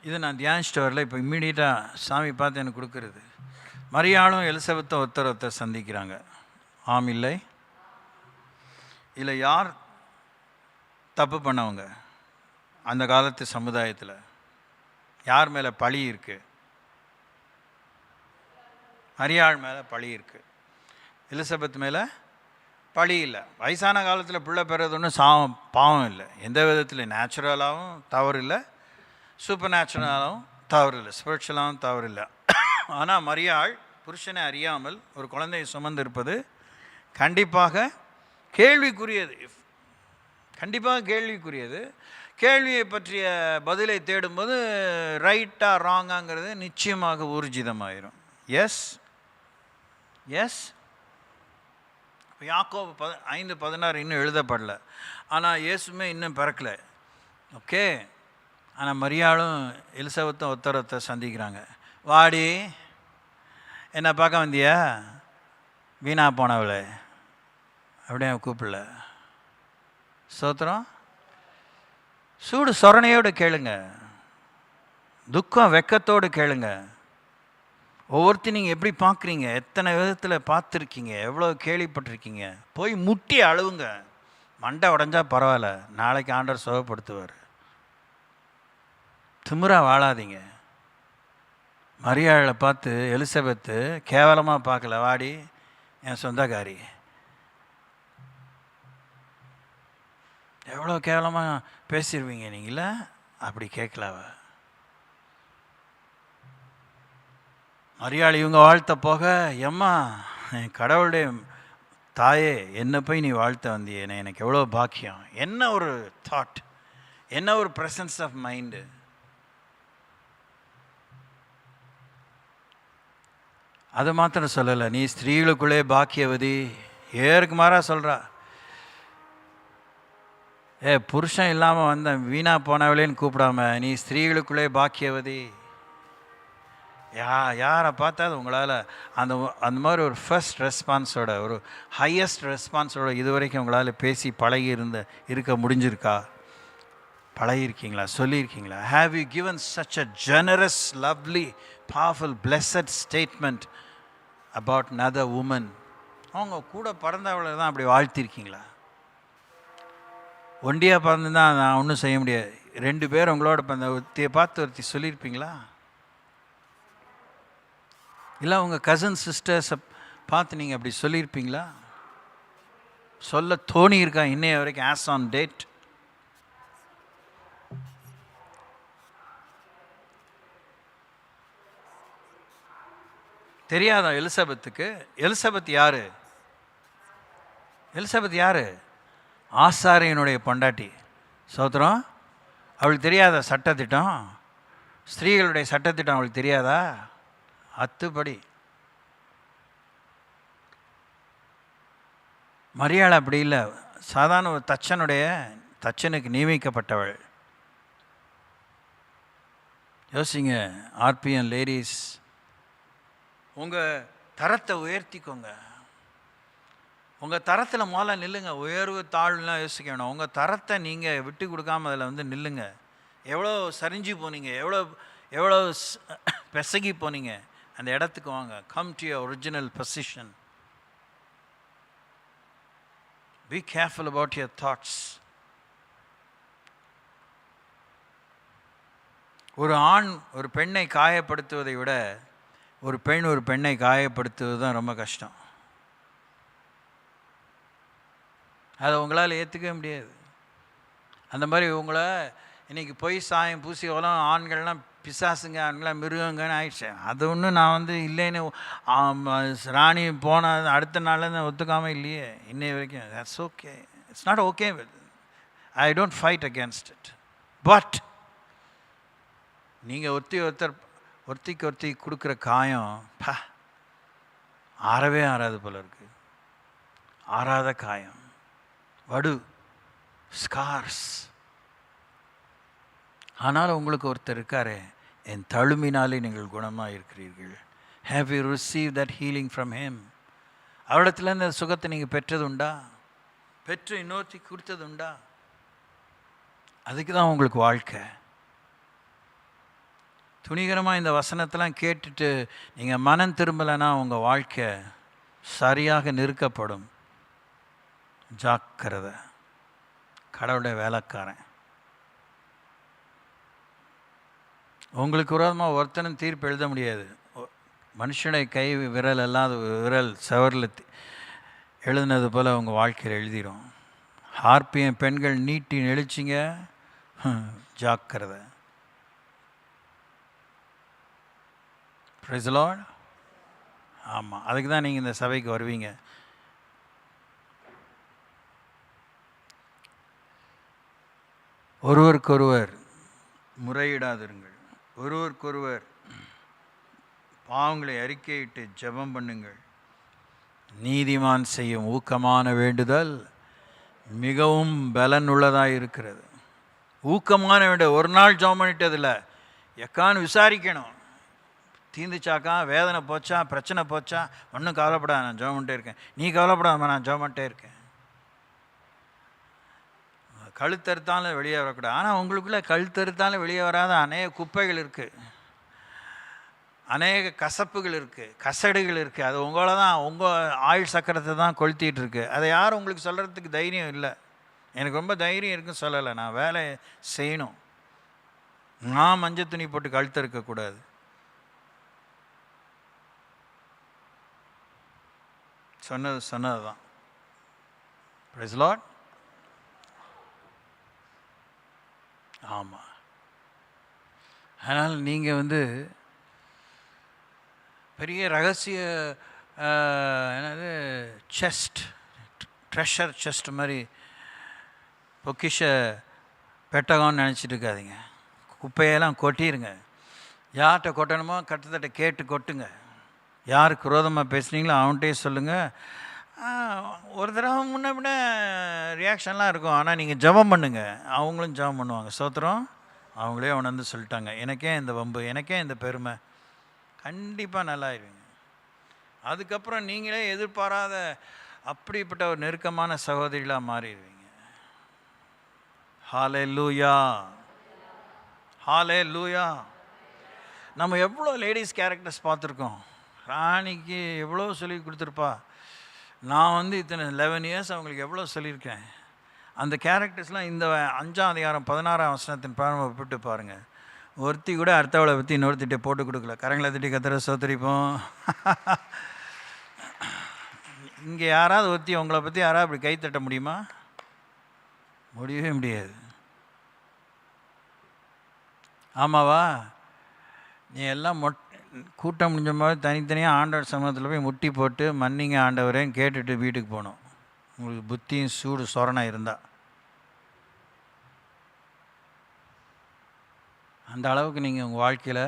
இது நான் தியானிச்சுட்டு வரல, இப்போ இம்மீடியட்டாக சாமி பார்த்து எனக்கு கொடுக்குறது. மரியாளும் எலிசபெத்தும் ஒருத்தர் சந்திக்கிறாங்க. ஆம் இல்லை? இல்லை யார் தப்பு பண்ணவங்க? அந்த காலத்து சமுதாயத்தில் யார் மேலே பழி இருக்குது? மரியாள் மேலே பழி இருக்குது, எலிசபெத் மேலே பழி இல்லை. வயசான காலத்தில் பிள்ளை பெறது ஒன்றும் பாவம் இல்லை. எந்த விதத்தில் நேச்சுரலாகவும் தவறு இல்லை, சூப்பர் நேச்சுரலாகவும் தவறு இல்லை, ஸ்பிரிச்சுவலாகவும் தவறு இல்லை. ஆனால் மரியாள் புருஷனை அறியாமல் ஒரு குழந்தையை சுமந்திருப்பது கண்டிப்பாக கேள்விக்குரியது. கண்டிப்பாக கேள்விக்குரியது. கேள்வியை பற்றிய பதிலை தேடும்போது ரைட்டா ராங்காங்கிறது நிச்சயமாக ஊர்ஜிதமாயிரும். எஸ். யாக்கோபு 5:16 இன்னும் எழுதப்படலை, ஆனால் இயேசுமே இன்னும் பிறக்கலை. ஓகே. ஆனால் மரியாளும் எலிசபெத்தும் ஒருத்தரை சந்திக்கிறாங்க. வாடி, என்னை பார்க்க வந்தியா வீணா போனவளே, அப்படியே கூப்பிடல. ஸ்தோத்திரம். சூடு சொரணையோடு கேளுங்க. துக்கம் வெக்கத்தோடு கேளுங்க. ஒவ்வொருத்தையும் நீங்கள் எப்படி பார்க்குறீங்க, எத்தனை விதத்தில் பார்த்துருக்கீங்க, எவ்வளோ கேள்விப்பட்டிருக்கீங்க. போய் முட்டி அழுவுங்க. மண்டை உடஞ்சா பரவாயில்ல, நாளைக்கு ஆண்டவர் சுகப்படுத்துவார். திமிரா வாழாதீங்க. மரியாதை பார்த்து எலிசபெத்து கேவலமாக பார்க்கல, வாடி என் சொந்தக்காரி. எவ்வளோ கேவலமாக பேசிடுவீங்க நீங்கள, அப்படி கேட்கலாவ. மரியாதை இவங்க வாழ்த்த போக, எம்மா என் கடவுளுடைய தாயே, என்னை போய் நீ வாழ்த்த வந்தியேனே, எனக்கு எவ்வளோ பாக்கியம். என்ன ஒரு தாட், என்ன ஒரு ப்ரெசன்ஸ் ஆஃப் மைண்டு. அது மாத்திரம் சொல்லலை, நீ ஸ்திரீகளுக்குள்ளே பாக்கியவதி. ஏருக்கு மாறா சொல்கிறா. புருஷன் இல்லாமல் வந்த வீணா போனவளேன்னு கூப்பிடாம, நீ ஸ்திரீகளுக்குள்ளே பாக்கியவதி. யாரை பார்த்தா அது உங்களால் அந்த மாதிரி ஒரு ஃபர்ஸ்ட் ரெஸ்பான்ஸோட, ஒரு ஹையஸ்ட் ரெஸ்பான்ஸோட இது வரைக்கும் உங்களால் பேசி பழகி இருக்க முடிஞ்சிருக்கா? பழகிருக்கீங்களா? சொல்லியிருக்கீங்களா? Have you given such a generous, lovely, powerful, blessed statement about another woman? அவங்க கூட பிறந்தவளை தான் அப்படி வாழ்த்திருக்கீங்களா? ஒண்டியாக பிறந்துதான் நான் ஒன்றும் செய்ய முடியாது. 2 பேர் உங்களோட பிறந்த ஒருத்தியை பார்த்து ஒருத்தி சொல்லியிருப்பீங்களா? இல்லை உங்கள் கசின் சிஸ்டர்ஸை பார்த்து நீங்கள் அப்படி சொல்லியிருப்பீங்களா? சொல்ல தோணி இருக்கா இன்னைய வரைக்கும்? ஆஸ் ஆன் டேட் தெரியாதா எலிசபெத்துக்கு? எலிசபெத் யாரு? எலிசபெத் யாரு? ஆசாரியனுடைய பொண்டாட்டி. சோத்திரம். அவளுக்கு தெரியாதா சட்டத்திட்டம்? ஸ்திரீகளுடைய சட்டத்திட்டம் அவளுக்கு தெரியாதா? அத்துப்படி. மரியாதை அப்படி இல்லை, சாதாரண ஒரு தச்சனுக்கு நியமிக்கப்பட்டவள். யோசிங்க ஆர்பிஎன் லேடிஸ், உங்கள் தரத்தை உயர்த்திக்கோங்க. உங்கள் தரத்தில் முதல்ல நில்லுங்க. உயர்வு தாழ்வுலாம் யோசிக்க வேணும். உங்கள் தரத்தை நீங்கள் விட்டு கொடுக்காம அதில் நில்லுங்க. எவ்வளோ சரிஞ்சு போனீங்க, எவ்வளோ பெசகி போனீங்க, அந்த இடத்துக்கு வாங்க. Come to your original position. Be careful about your thoughts. ஒரு ஆண் ஒரு பெண்ணை காயப்படுத்துவதை விட ஒரு பெண் ஒரு பெண்ணை காயப்படுத்துவது தான் ரொம்ப கஷ்டம். அதை உங்களால் ஏற்றுக்கவே முடியாது. அந்த மாதிரி உங்களை இன்றைக்கி பொய் சாயம் பூசியோலாம் ஆண்கள்லாம் பிசாசுங்க, ஆண்களாம் மிருகங்கன்னு ஆயிடுச்சு. அது ஒன்றும் நான் இல்லைன்னு ராணி போன அடுத்த நாள்லேருந்து ஒத்துக்காமல் இல்லையே இன்னைய வரைக்கும். That's okay, it's not okay. I don't fight against it. But நீங்கள் ஒருத்திக்கு ஒருத்தி கொடுக்குற காயம் ஆறவே ஆறாது போல இருக்கு. ஆறாத காயம், வடு, ஸ்கார்ஸ். ஆனால் உங்களுக்கு ஒருத்தர் இருக்காரே, என் தழும்பினாலே நீங்கள் குணமாக இருக்கிறீர்கள். Have you receive that healing from him? அவரிடத்துலேருந்து அந்த சுகத்தை நீங்கள் பெற்றது உண்டா? பெற்று இன்னொருத்தி கொடுத்தது உண்டா? அதுக்கு தான் உங்களுக்கு வாழ்க்கை. துணிகரமாக இந்த வசனத்தெல்லாம் கேட்டுட்டு நீங்கள் மனம் திரும்பலைன்னா உங்கள் வாழ்க்கை சரியாக நிறுக்கப்படும். ஜாக்கிரதை. கடவுளுடைய வேலைக்காரன். உங்களுக்கு விரோதமாக ஒருத்தனும் தீர்ப்பு எழுத முடியாது. மனுஷனுடைய கை விரல் அல்லாத விரல் செவரில் எழுதினது போல் உங்கள் வாழ்க்கையில் எழுதிடும். ஆர்பிஎம் பெண்கள் நீட்டி நெளிச்சிங்க, ஜாக்கிரதை. Praise the Lord. ஆமாம், அதுக்கு தான் நீங்கள் இந்த சபைக்கு வருவீங்க. ஒருவருக்கொருவர் முறையிடாதிருங்கள். ஒருவருக்கொருவர் பாவங்களை அறிக்கையிட்டு ஜெபம் பண்ணுங்கள். நீதிமான் செய்யும் ஊக்கமான வேண்டுதல் மிகவும் பலனுள்ளதாக இருக்கிறது. ஊக்கமான வேண்டுதல். ஒரு நாள் ஜெபம் பண்ணிட்டதில்லை, எக்கான்னு விசாரிக்கணும். தீந்துச்சாக்கா, வேதனை போச்சா, பிரச்சனை போச்சா, ஒன்றும் கவலைப்படாத, நான் ஜெபம் பண்ணிட்டே இருக்கேன். நீ கவலைப்படாதம்மா, நான் ஜெபம் பண்ணிட்டே இருக்கேன். கழுத்தறுத்தாலும் வெளியே வரக்கூடாது. ஆனால் உங்களுக்குள்ளே கழுத்தறுத்தாலும் வெளியே வராத அநேக குப்பைகள் இருக்குது, அநேக கசப்புகள் இருக்குது, கசடுகள் இருக்குது. அது உங்களை தான், உங்கள் ஆயுள் சக்கரத்தை தான் கொளுத்திட்டு இருக்கு. அதை யாரும் உங்களுக்கு சொல்கிறதுக்கு தைரியம் இல்லை. எனக்கு ரொம்ப தைரியம் இருக்குன்னு சொல்லலை, நான் வேலை செய்யணும். நான் மஞ்சள் துணி போட்டு கழுத்து இருக்கக்கூடாது. சொன்னது தான். Praise the Lord. ஆமாம். அதனால் நீங்கள் பெரிய ரகசிய என்னது செஸ்ட், ட்ரெஷர் செஸ்ட் மாதிரி பொக்கிஷ பெட்டகம்னு நினச்சிட்டு இருக்காதிங்க. குப்பையெல்லாம் கொட்டிடுங்க. யார்கிட்ட கொட்டணுமோ கட்டத்தட்ட கேட்டு கொட்டுங்க. யாருக்கு விரோதமாக பேசுனீங்களோ அவன்கிட்டே சொல்லுங்கள். ஒரு தடவை முன்ன ரியாக்ஷன்லாம் இருக்கும். ஆனால் நீங்கள் ஜெபம் பண்ணுங்க, அவங்களும் ஜெபம் பண்ணுவாங்க. ஸ்தோத்திரம். அவங்களே உணர்ந்து சொல்லிட்டாங்க, எனக்கே இந்த வம்பு, எனக்கே இந்த பெருமை. கண்டிப்பாக நல்லாயிருவீங்க. அதுக்கப்புறம் நீங்களே எதிர்பாராத அப்படிப்பட்ட ஒரு நெருக்கமான சகோதரிகளாக மாறிடுவீங்க. ஹல்லேலூயா, ஹல்லேலூயா. நம்ம எவ்வளோ லேடிஸ் கேரக்டர்ஸ் பார்த்துருக்கோம். ராணிக்கு எவ்வளோ சொல்லி கொடுத்துருப்பா. நான் இத்தனை 11 இயர்ஸ் அவங்களுக்கு எவ்வளோ சொல்லியிருக்கேன். அந்த கேரக்டர்ஸ்லாம் இந்த 5ஆம் அதிகாரம் 16ஆம் வசனத்தின் பிராரம்பப்பட்டு பாருங்கள். ஒருத்தி கூட அடுத்தவளை பற்றி இன்னொருத்திட்ட போட்டு கொடுக்கல. கரங்களை தட்டி கத்திர சோத்தரிப்போம். இங்கே யாராவது ஒருத்தி உங்களை பற்றி யாராவது அப்படி கை தட்ட முடியுமா? முடியவே முடியாது. ஆமாவா? நீ எல்லாம் கூட்டம் முடிஞ்ச மாதிரி தனித்தனியாக ஆண்டவர் சமூகத்தில் போய் முட்டி போட்டு மன்னிங்க ஆண்டவரேன்னு கேட்டுட்டு வீட்டுக்கு போகணும். உங்களுக்கு புத்தியும் சூடு சொரணம் இருந்தால். அந்த அளவுக்கு நீங்கள் உங்கள் வாழ்க்கையில்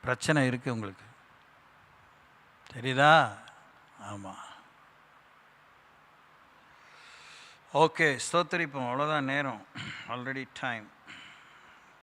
பிரச்சனை இருக்குது உங்களுக்கு. தெரியுதா? ஆமாம். ஓகே, ஸ்தோத்திரிப்போம். அவ்வளோதான் நேரம். Already time.